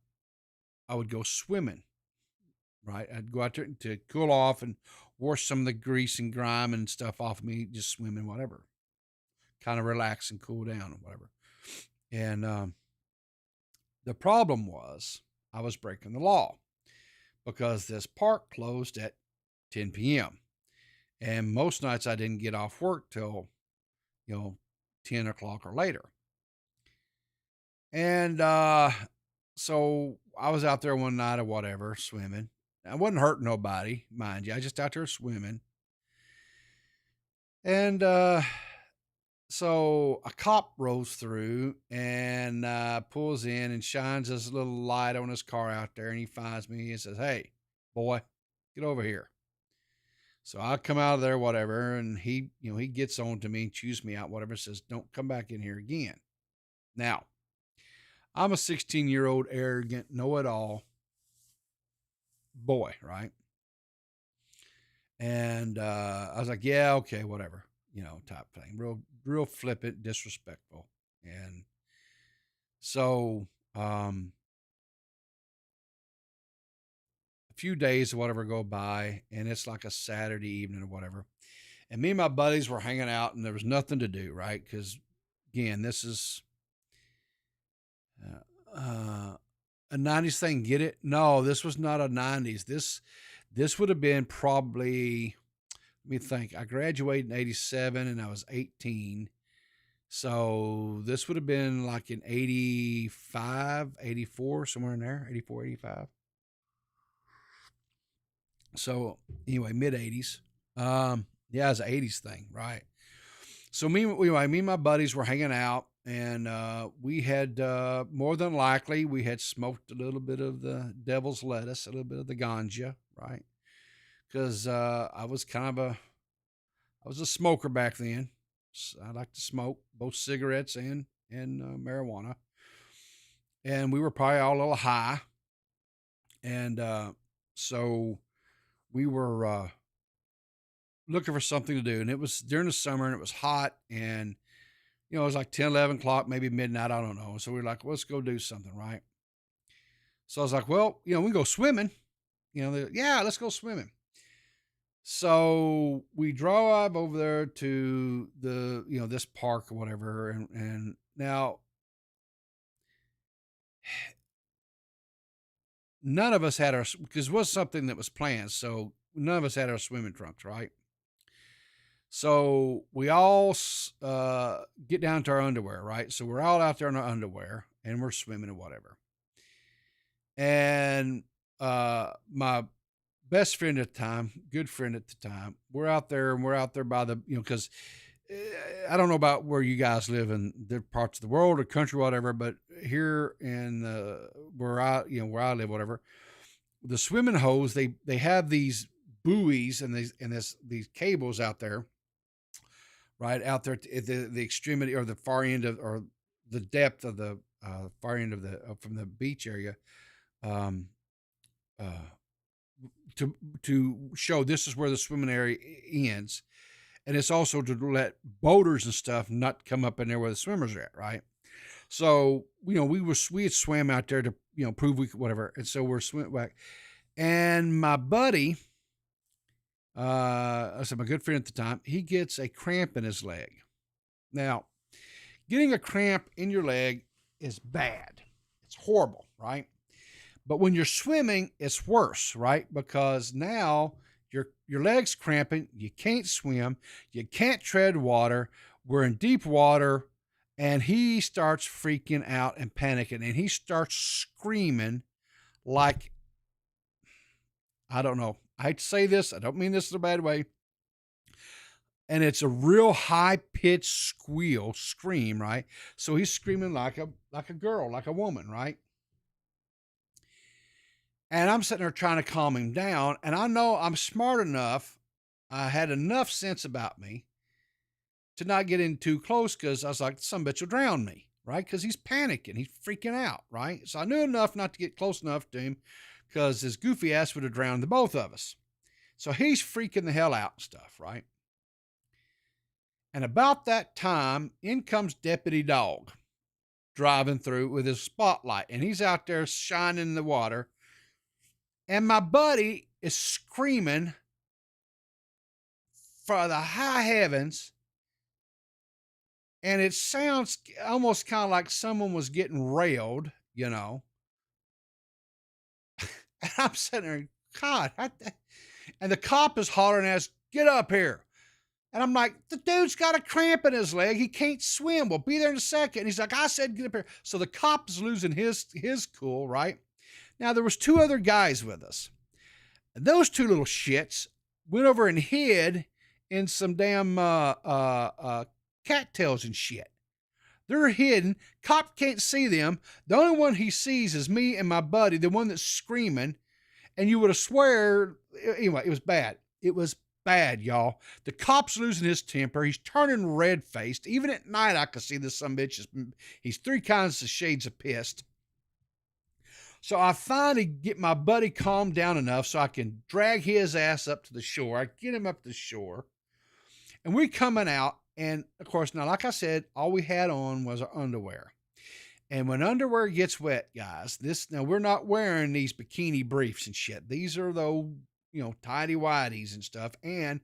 would go swimming, right? I'd go out there to cool off and wash some of the grease and grime and stuff off of me, just swimming, whatever, kind of relax and cool down or whatever. And the problem was I was breaking the law because this park closed at 10 p.m. And most nights I didn't get off work till, 10 o'clock or later. And so I was out there one night or whatever, swimming. I wasn't hurting nobody, mind you. I just out there swimming. And so a cop rolls through and pulls in and shines his little light on his car out there, and he finds me and says, "Hey, boy, get over here." So I come out of there, whatever, and he gets on to me and chews me out, whatever, says, "Don't come back in here again." Now, I'm a 16-year-old arrogant, know-it-all boy, right? And I was like, "Yeah, okay, whatever," type thing. Real flippant, disrespectful. And so a few days or whatever go by, and it's like a Saturday evening or whatever. And me and my buddies were hanging out, and there was nothing to do, right? Because, again, this is a 90s thing. Get it? No, this was not a 90s. This would have been probably, let me think. I graduated in 87 and I was 18. So this would have been like in 85, 84, somewhere in there, 84, 85. So anyway, mid 80s. Yeah, it's an 80s thing, right? So me and my buddies were hanging out, and we had more than likely we had smoked a little bit of the devil's lettuce, a little bit of the ganja, right? Because I was a smoker back then. I like to smoke both cigarettes and marijuana, and we were probably all a little high, and so we were looking for something to do, and it was during the summer, and it was hot, and it was like 10, 11 o'clock, maybe midnight, I don't know. So we were like, let's go do something, right? So I was like, well, we can go swimming. Yeah, let's go swimming. So we drive over there to this park or whatever. And now none of us had because it was something that was planned. So none of us had our swimming trunks, right? So we all get down to our underwear, right? So we're all out there in our underwear and we're swimming or whatever. And my best friend at the time, good friend at the time, we're out there by the, because I don't know about where you guys live in the parts of the world or country, whatever, but here in where I live, whatever, the swimming holes, they have these buoys and these cables out there, right out there at the extremity or the far end of, or the depth of the far end of from the beach area, to show this is where the swimming area ends, and it's also to let boaters and stuff not come up in there where the swimmers are at, right? So we had swam out there to prove we could, whatever, and so we're swimming back, and my buddy, I said my good friend at the time, he gets a cramp in his leg. Now, getting a cramp in your leg is bad. It's horrible, right? But when you're swimming, it's worse, right? Because now your leg's cramping, you can't swim, you can't tread water, we're in deep water, and he starts freaking out and panicking, and he starts screaming like, I don't know. I hate to say this, I don't mean this in a bad way. And it's a real high-pitched scream, right? So he's screaming like a girl, like a woman, right? And I'm sitting there trying to calm him down. And I know I'm smart enough. I had enough sense about me to not get in too close, because I was like, some bitch will drown me, right? Because he's panicking. He's freaking out, right? So I knew enough not to get close enough to him, because his goofy ass would have drowned the both of us. So he's freaking the hell out and stuff, right? And about that time, in comes Deputy Dog driving through with his spotlight. And he's out there shining in the water. And my buddy is screaming for the high heavens. and it sounds almost kind of like someone was getting railed, you know. And I'm sitting there, God, and the cop is hollering at us, get up here. And I'm like, the dude's got a cramp in his leg. He can't swim. We'll be there in a second. And he's like, I said, get up here. So the cop is losing his cool, right? Now, there was 2 other guys with us. And those 2 little shits went over and hid in some damn cattails and shit. They're hidden. Cop can't see them. The only one he sees is me and my buddy, the one that's screaming. And you would have swear, anyway, it was bad. It was bad, y'all. The cop's losing his temper. He's turning red-faced. Even at night, I could see this son bitch. He's 3 kinds of shades of pissed. So I finally get my buddy calmed down enough so I can drag his ass up to the shore. I get him up to the shore. And we're coming out. And, of course, now, like I said, all we had on was our underwear. And when underwear gets wet, guys, now we're not wearing these bikini briefs and shit. These are those, tidy whities and stuff. And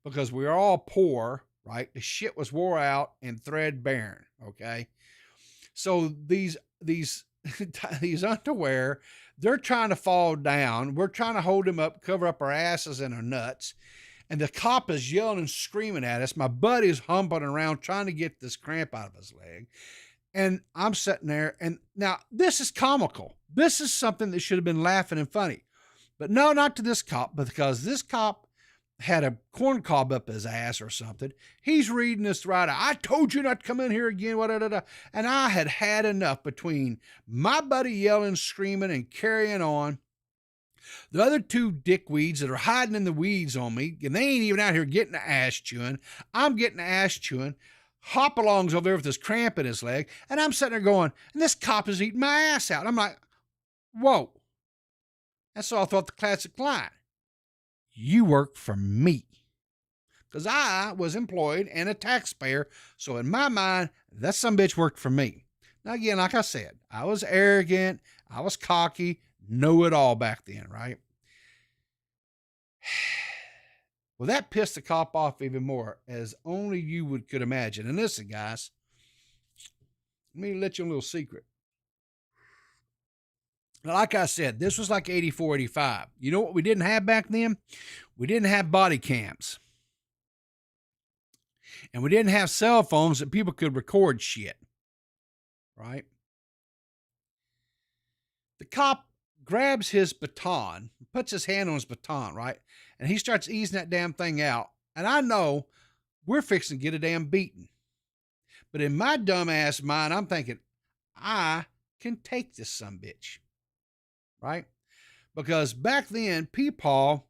because we're all poor, right? The shit was wore out and threadbare. Okay. So these underwear, they're trying to fall down. We're trying to hold them up, cover up our asses and our nuts. And the cop is yelling and screaming at us. My buddy is humping around trying to get this cramp out of his leg. And I'm sitting there. And now this is comical. This is something that should have been laughing and funny. But no, not to this cop, because this cop had a corn cob up his ass or something. He's reading this right out. I told you not to come in here again. And I had enough between my buddy yelling, screaming, and carrying on. The other 2 dickweeds that are hiding in the weeds on me, and they ain't even out here getting the ass chewing. I'm getting the ass chewing. Hopalong's over there with this cramp in his leg, and I'm sitting there going, and this cop is eating my ass out. I'm like, whoa. And so I thought the classic line, you work for me. Because I was employed and a taxpayer, so in my mind, that sumbitch worked for me. Now again, like I said, I was arrogant, I was cocky, know it all back then, right? Well, that pissed the cop off even more, as only you could imagine. And listen, guys, let me let you a little secret. Now, like I said, this was like 84, 85. You know what we didn't have back then? We didn't have body cams. And we didn't have cell phones that people could record shit. Right? The cop grabs his baton, puts his hand on his baton, right? And he starts easing that damn thing out. And I know we're fixing to get a damn beating. But in my dumb ass mind, I'm thinking, I can take this sumbitch. Right? Because back then, Peepaw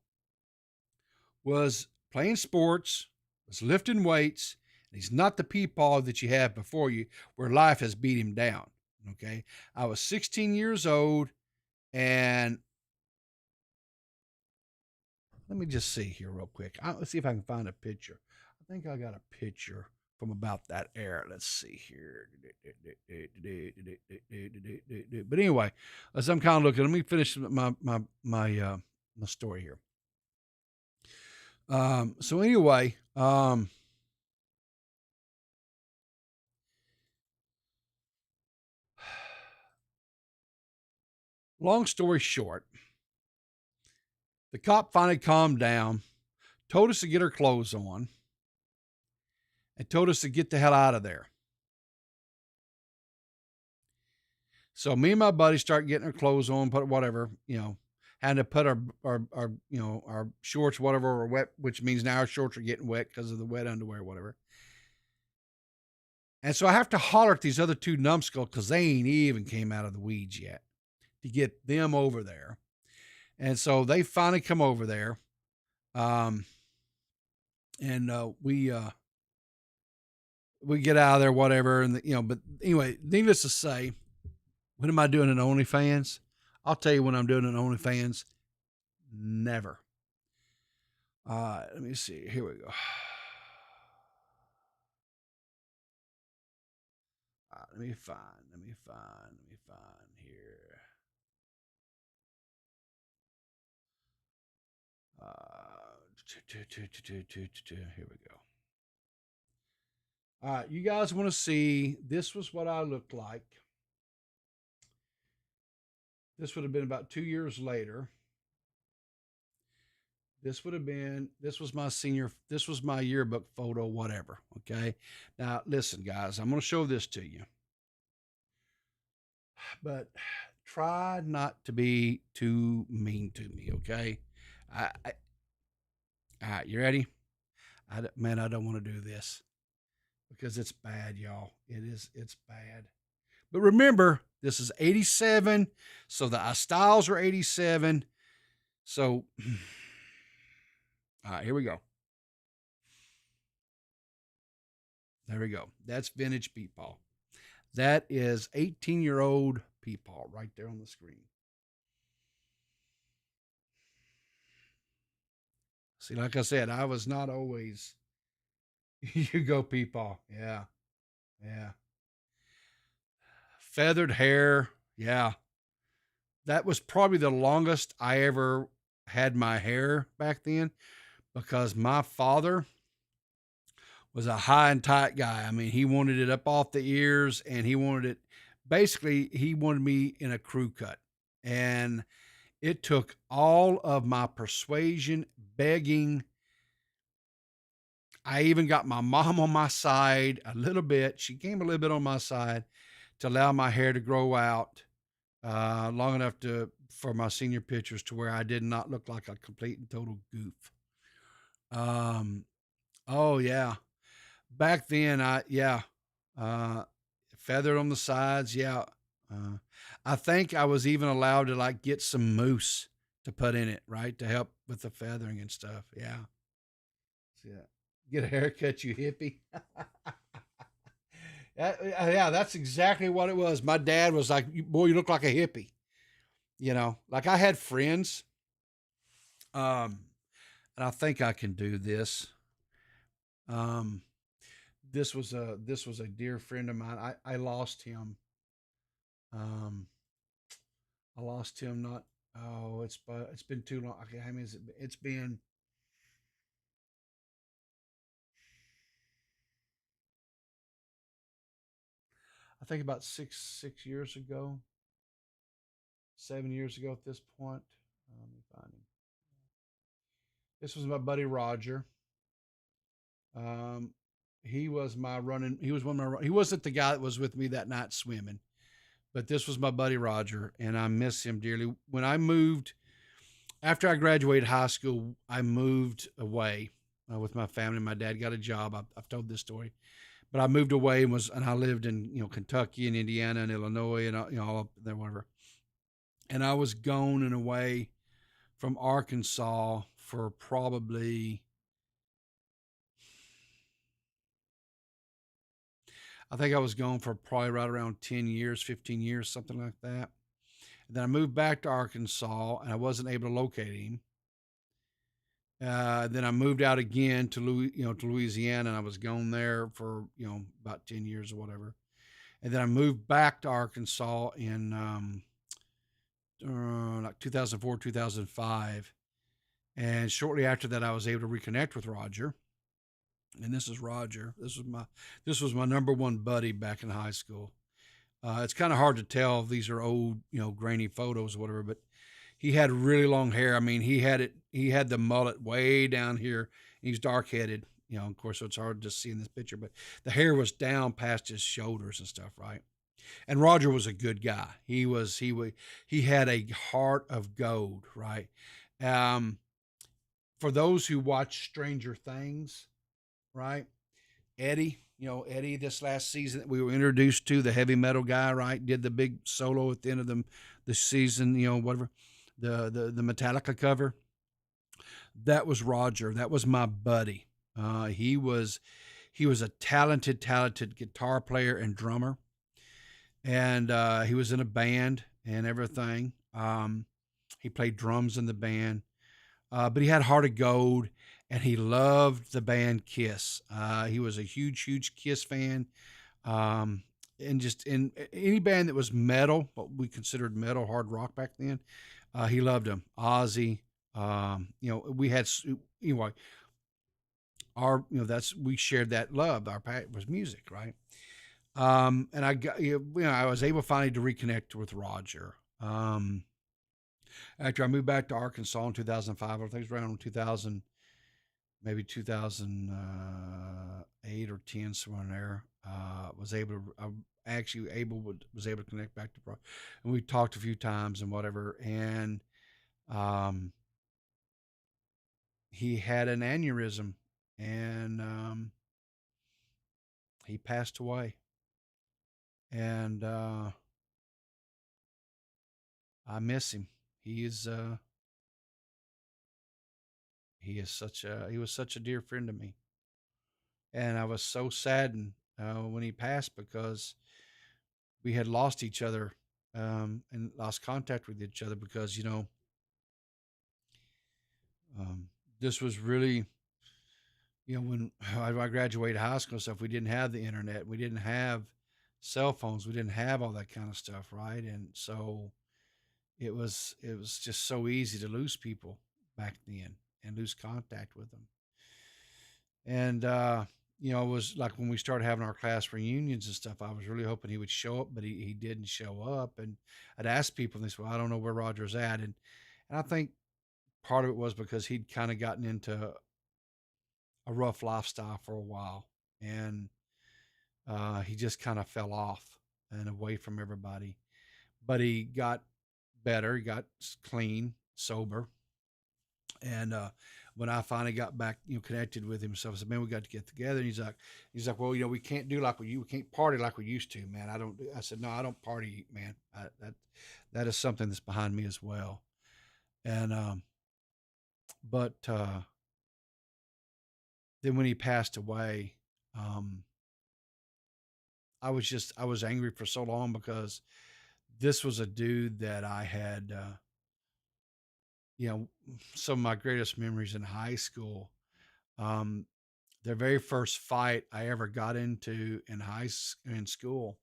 was playing sports, was lifting weights. And he's not the Peepaw that you have before you, where life has beat him down. Okay? I was 16 years old. And let me just see here real quick. Let's see if I can find a picture. I think I got a picture from about that era. Let's see here. But anyway, as I'm kind of looking, let me finish my story here. So anyway, long story short, the cop finally calmed down, told us to get our clothes on, and told us to get the hell out of there. So me and my buddy start getting our clothes on, put whatever, had to put our shorts, whatever, are wet, which means now our shorts are getting wet because of the wet underwear, whatever. And so I have to holler at these other 2 numbskulls because they ain't even came out of the weeds yet to get them over there. And so they finally come over there. And we get out of there, whatever. And, but anyway, needless to say, when am I doing an OnlyFans? I'll tell you when I'm doing an OnlyFans. Never. Let me see. Here we go. Let me find here. Here we go. All right, you guys want to see? This was what I looked like. This would have been about 2 years later. This would have been, this was my senior, this was my yearbook photo, whatever. Okay. Now, listen, guys, I'm going to show this to you, but try not to be too mean to me. Okay. I all right, you ready? Man, I don't want to do this because it's bad, y'all. It's bad. But remember, this is 87. So the styles are 87. So, all right, here we go. There we go. That's vintage Peepaw. That is 18-year-old Peepaw right there on the screen. See, like I said, I was not always, you go Peepaw. Yeah. Yeah. Feathered hair. Yeah. That was probably the longest I ever had my hair back then because my father was a high and tight guy. I mean, he wanted it up off the ears and he wanted it, basically, he wanted me in a crew cut. And it took all of my persuasion, begging. I even got my mom on my side a little bit. She came a little bit on my side to allow my hair to grow out long enough for my senior pictures to where I did not look like a complete and total goof. Oh yeah. Back then, uh, feathered on the sides. Yeah. I think I was even allowed to like get some mousse to put in it, right? To help with the feathering and stuff. Yeah. Yeah. Get a haircut, you hippie. Yeah, that's exactly what it was. My dad was like, boy, you look like a hippie. You know, like I had friends. And I think I can do this. Um, this was a dear friend of mine. I lost him. Um, I lost him not. Oh, it's been too long. Okay, I mean, it's been. I think about six years ago, 7 years ago at this point. Let me find him. This was my buddy Roger. Um, he was my running. He was one of my. He wasn't the guy that was with me that night swimming, but this was my buddy Roger, and I miss him dearly. When I moved after I graduated high school, I moved away with my family. My dad got a job. I've told this story, but I moved away and I lived in Kentucky and Indiana and Illinois and all up there whatever. And I was gone and away from Arkansas for probably, I think I was gone for probably right around 10 years, 15 years, something like that. And then I moved back to Arkansas and I wasn't able to locate him. Then I moved out again to Louisiana, and I was gone there for about 10 years or whatever. And then I moved back to Arkansas in like 2004, 2005. And shortly after that, I was able to reconnect with Roger. And this is Roger. This was my number one buddy back in high school. It's kind of hard to tell if these are old, grainy photos or whatever, but he had really long hair. I mean, he had the mullet way down here. He's dark headed, of course, so it's hard to see in this picture, but the hair was down past his shoulders and stuff, right? And Roger was a good guy. He had a heart of gold, right? Um, for those who watch Stranger Things, right? Eddie, this last season that we were introduced to, the heavy metal guy, right? Did the big solo at the end of the season, whatever, the Metallica cover. That was Roger. That was my buddy. He was a talented guitar player and drummer, and he was in a band and everything. He played drums in the band, but he had heart of gold, and he loved the band Kiss. He was a huge Kiss fan, and just in any band that was metal, what we considered metal, hard rock back then, he loved them. Ozzy, we had anyway. our, that's, we shared that love. Our was music, right? And I got, I was able finally to reconnect with Roger. After I moved back to Arkansas in 2005, I think it was around 2000, maybe 2008 or 10, somewhere in there. Was able to, I actually was able to connect back to Roger, and we talked a few times and whatever. And um, he had an aneurysm, and he passed away. And I miss him. He is he was such a dear friend to me, and I was so saddened when he passed, because we had lost each other, and lost contact with each other, because um, this was really, when I graduated high school and stuff, we didn't have the internet, we didn't have cell phones, we didn't have all that kind of stuff, right? And so it was just so easy to lose people back then and lose contact with them. And it was like when we started having our class reunions and stuff, I was really hoping he would show up, but he didn't show up. And I'd ask people, and they said, "Well, I don't know where Roger's at." And I think part of it was because he'd kind of gotten into a rough lifestyle for a while, and he just kind of fell off and away from everybody. But he got better. He got clean, sober, and when I finally got back, connected with him, so I said, "Man, we got to get together." And he's like, "Well, we can't do like we can't party like we used to, man. I don't." I said, "No, I don't party, man. That is something that's behind me as well." And but then when he passed away, um, I was angry for so long, because this was a dude that I had, you know, some of my greatest memories in high school. Um, the very first fight I ever got into in school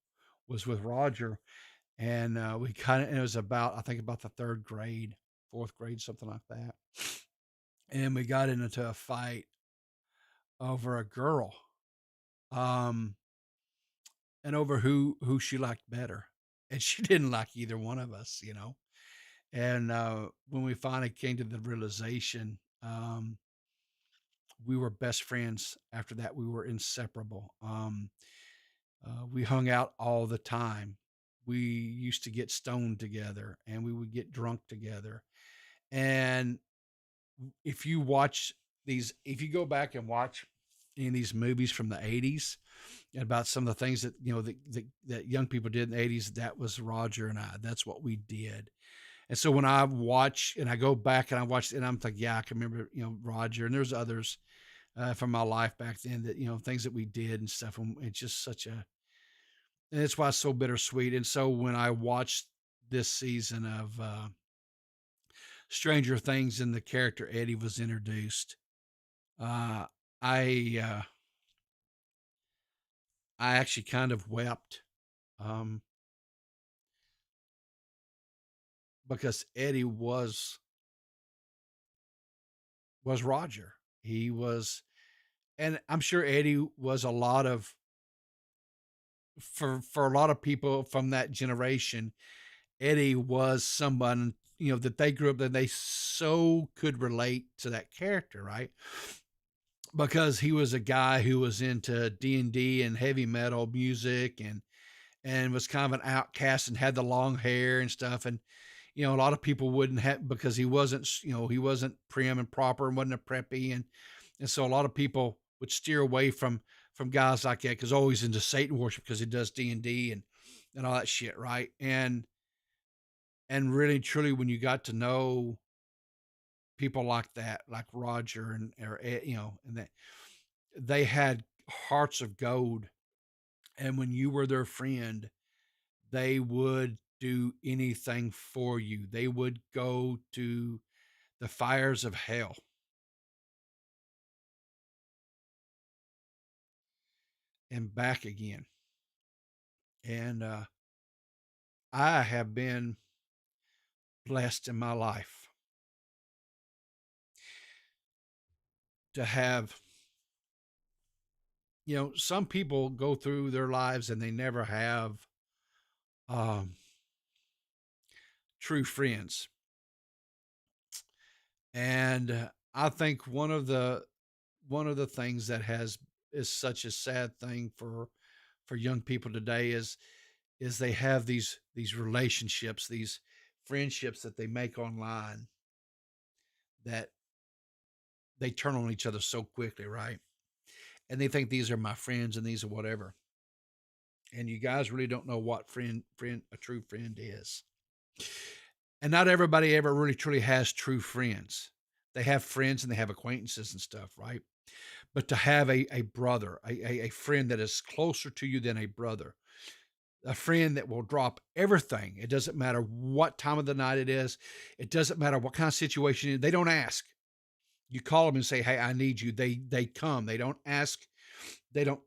was with Roger, and we kind of, it was about, I think, about the third grade, fourth grade, something like that, and we got into a fight over a girl, um, and over who she liked better, and she didn't like either one of us. And when we finally came to the realization, we were best friends after that. We were inseparable. We hung out all the time. We used to get stoned together, and we would get drunk together. And if you go back and watch any of these movies from the 80s about some of the things that, that young people did in the 80s, that was Roger and I. That's what we did. And so when I watch and I go back and I watch, and I'm like, yeah, I can remember, Roger, and there's others from my life back then, that, things that we did and stuff. And it's just and it's why it's so bittersweet. And so when I watched this season of Stranger Things, and the character Eddie was introduced, uh, I uh, I actually kind of wept, um, because Eddie was Roger. He was, and I'm sure Eddie was a lot of, for a lot of people from that generation. Eddie was someone, that they grew up, that they so could relate to that character, right? Because he was a guy who was into D&D and heavy metal music, and was kind of an outcast, and had the long hair and stuff. And a lot of people wouldn't have, because he wasn't prim and proper, and wasn't a preppy, and so a lot of people would steer away from guys like that, because always into Satan worship, because he does D&D and all that shit, right? And really truly, when you got to know people like that, like Roger, and that they had hearts of gold, and when you were their friend, they would do anything for you. They would go to the fires of hell and back again. And I have been blessed in my life to have some people go through their lives and they never have um, true friends. And I think one of the things that has is such a sad thing for young people today is they have these relationships, these friendships that they make online that they turn on each other so quickly, right? And they think these are my friends and these are whatever. And you guys really don't know what friend a true friend is. And not everybody ever really truly has true friends. They have friends and they have acquaintances and stuff, right? But to have a brother, a friend that is closer to you than a brother, a friend that will drop everything. It doesn't matter what time of the night it is. It doesn't matter what kind of situation it is. They don't ask. You call them and say, "Hey, I need you." They come. They don't ask. They don't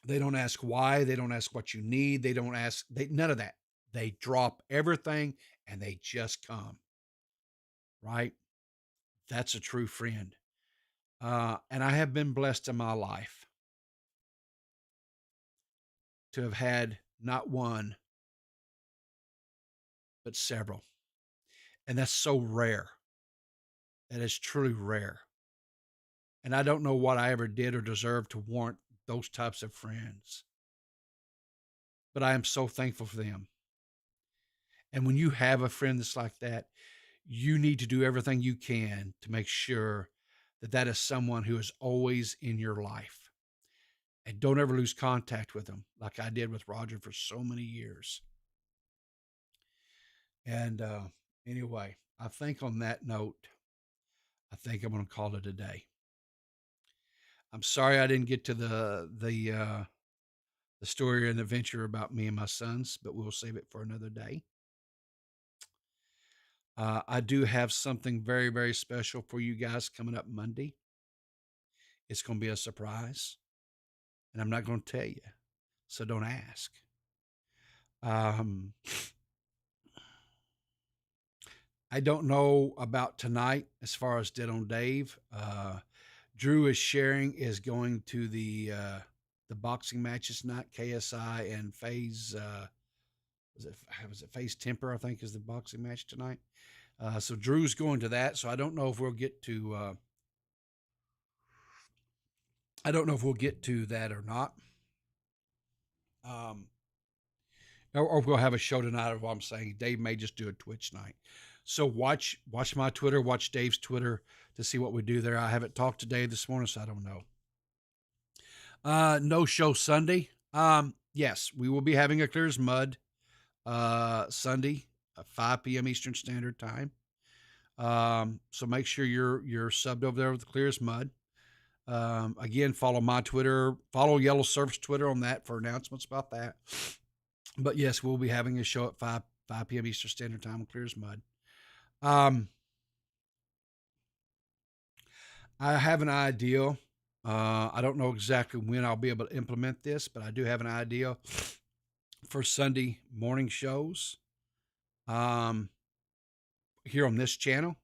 they don't ask why. They don't ask what you need. They don't ask none of that. They drop everything and they just come, right? That's a true friend. And I have been blessed in my life to have had not one, but several. And that's so rare. That is truly rare. And I don't know what I ever did or deserved to warrant those types of friends. But I am so thankful for them. And when you have a friend that's like that, you need to do everything you can to make sure that that is someone who is always in your life. And don't ever lose contact with them like I did with Roger for so many years. And anyway, I think on that note, I think I'm going to call it a day. I'm sorry I didn't get to the story and adventure about me and my sons, but we'll save it for another day. I do have something very, very special for you guys coming up Monday. It's going to be a surprise, and I'm not going to tell you, so don't ask. Um, I don't know about tonight as far as Dead on Dave. Drew is going to the boxing matches tonight. KSI and Faze was it Faze Temper, I think, is the boxing match tonight. So Drew's going to that. So I don't know if we'll get to that or not. Um, or we'll have a show tonight. Of what I'm saying, Dave may just do a Twitch night. So watch my Twitter, watch Dave's Twitter to see what we do there. I haven't talked to Dave this morning, so I don't know. No show Sunday. Yes, we will be having a Clear as Mud Sunday at 5 p.m. Eastern Standard Time. So make sure you're subbed over there with the Clear as Mud. Again, follow my Twitter, follow Yellow Surf's Twitter on that for announcements about that. But yes, we'll be having a show at 5 p.m. Eastern Standard Time on Clear as Mud. I have an idea. I don't know exactly when I'll be able to implement this, but I do have an idea for Sunday morning shows here on this channel.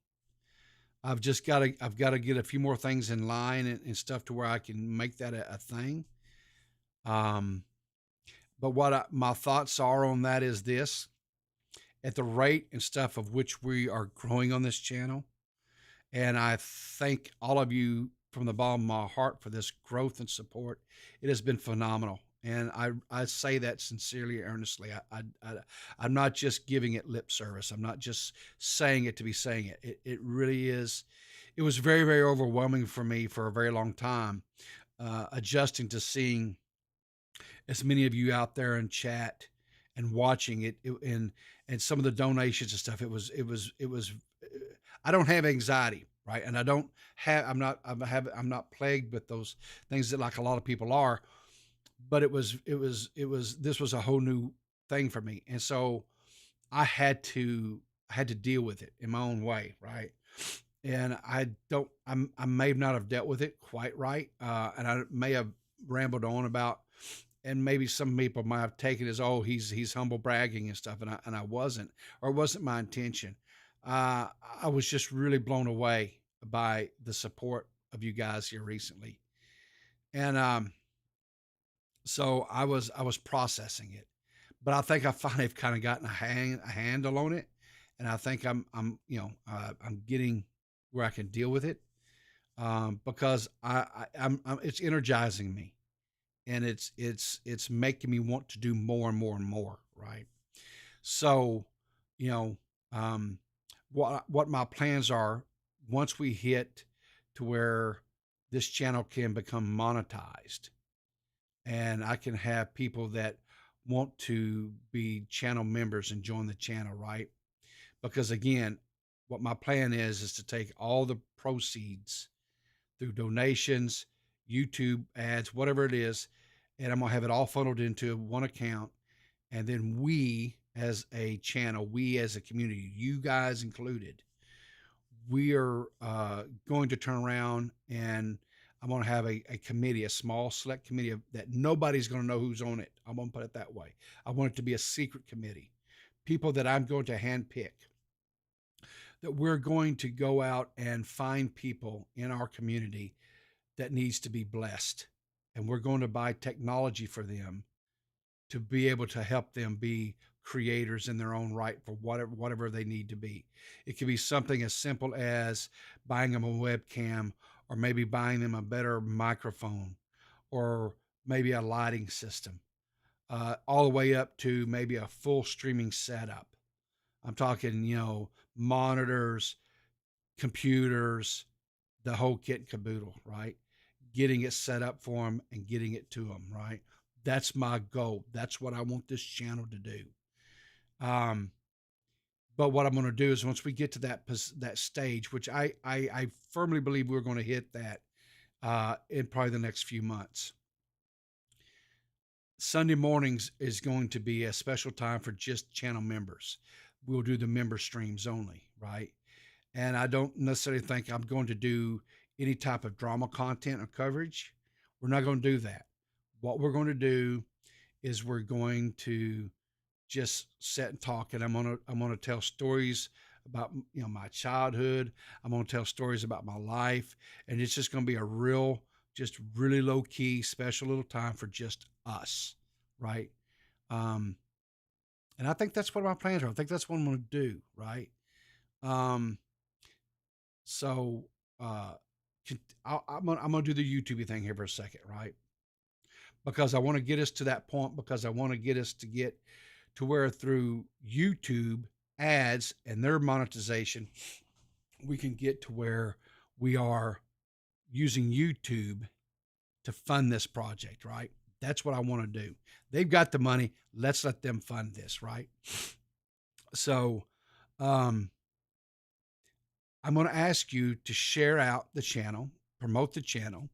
I've got to get a few more things in line and stuff to where I can make that a thing. But my thoughts are on that is this: at the rate and stuff of which we are growing on this channel, and I thank all of you from the bottom of my heart for this growth and support. It has been phenomenal. And I say that sincerely, earnestly. I'm not just giving it lip service. I'm not just saying it to be saying it. It really is. It was very, very overwhelming for me for a very long time, adjusting to seeing as many of you out there in chat and watching it, and some of the donations and stuff. It was. I don't have anxiety, right? And I'm not plagued with those things that like a lot of people are. But this was a whole new thing for me. And so I had to deal with it in my own way. Right. And I may not have dealt with it quite right. And I may have rambled on about, and maybe some people might have taken it as, oh, he's humble bragging and stuff. And I wasn't, or it wasn't my intention. I was just really blown away by the support of you guys here recently. And, So I was processing it, but I think I finally have kind of gotten a handle on it, and I think I'm getting where I can deal with it, because I'm it's energizing me, and it's making me want to do more and more and more, right? So, you know, um, what my plans are once we hit to where this channel can become monetized, and I can have people that want to be channel members and join the channel, right? Because again, what my plan is to take all the proceeds through donations, YouTube ads, whatever it is, and I'm gonna have it all funneled into one account. And then we as a channel, we as a community, you guys included, we are going to turn around, and I'm going to have a committee, a small select committee that nobody's going to know who's on it. I'm going to put it that way. I want it to be a secret committee, people that I'm going to handpick, that we're going to go out and find people in our community that needs to be blessed. And we're going to buy technology for them to be able to help them be creators in their own right for whatever they need to be. It could be something as simple as buying them a webcam, or maybe buying them a better microphone, or maybe a lighting system, all the way up to maybe a full streaming setup. I'm talking, monitors, computers, the whole kit and caboodle, right? Getting it set up for them and getting it to them, right? That's my goal. That's what I want this channel to do. Um, but what I'm going to do is once we get to that stage, which I firmly believe we're going to hit that in probably the next few months. Sunday mornings is going to be a special time for just channel members. We'll do the member streams only, right? And I don't necessarily think I'm going to do any type of drama content or coverage. We're not going to do that. What we're going to do is we're going to just sit and talk, and I'm gonna tell stories about my childhood. I'm gonna tell stories about my life, and it's just gonna be a real, just really low key, special little time for just us, right? Um, and I think that's what my plans are. I think that's what I'm gonna do, right? Um, so uh, I'm gonna do the YouTube thing here for a second, right? Because I want to get us to that point, because I want to get us to get to where through YouTube ads and their monetization, we can get to where we are using YouTube to fund this project, right? That's what I want to do. They've got the money. Let's let them fund this, right? So, um, I'm going to ask you to share out the channel, promote the channel.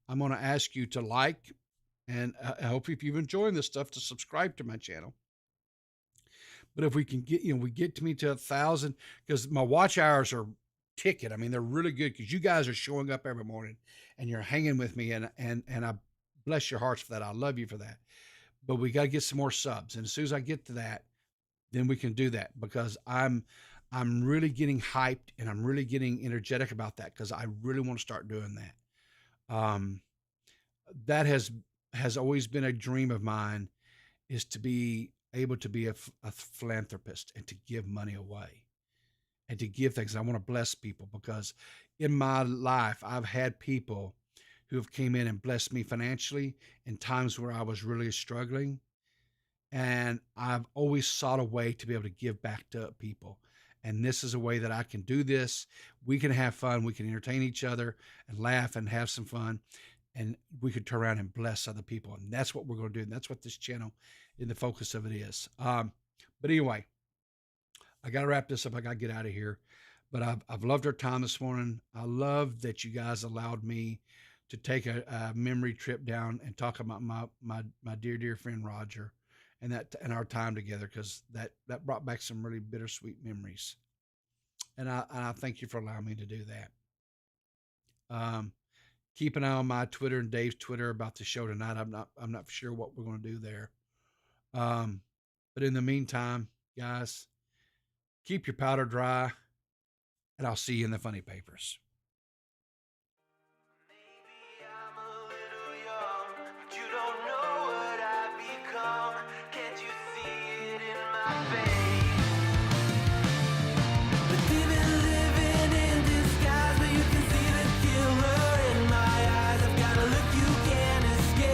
I'm going to ask you to like, and I hope if you've enjoyed this stuff, to subscribe to my channel. But if we can get, we get to me to 1,000, because my watch hours are ticking. I mean, they're really good because you guys are showing up every morning and you're hanging with me, and I bless your hearts for that. I love you for that. But we got to get some more subs, and as soon as I get to that, then we can do that, because I'm really getting hyped and I'm really getting energetic about that, because I really want to start doing that. That has always been a dream of mine, is to be able to be a philanthropist and to give money away and to give things. I want to bless people, because in my life, I've had people who have came in and blessed me financially in times where I was really struggling. And I've always sought a way to be able to give back to people. And this is a way that I can do this. We can have fun. We can entertain each other and laugh and have some fun. And we could turn around and bless other people. And that's what we're going to do. And that's what this channel, in the focus of it, is. But anyway, I got to wrap this up. I got to get out of here. But I've loved our time this morning. I love that you guys allowed me to take a memory trip down and talk about my dear friend Roger, and our time together, because that brought back some really bittersweet memories. And I thank you for allowing me to do that. Keep an eye on my Twitter and Dave's Twitter about the show tonight. I'm not sure what we're going to do there. But in the meantime, guys, keep your powder dry, and I'll see you in the funny papers.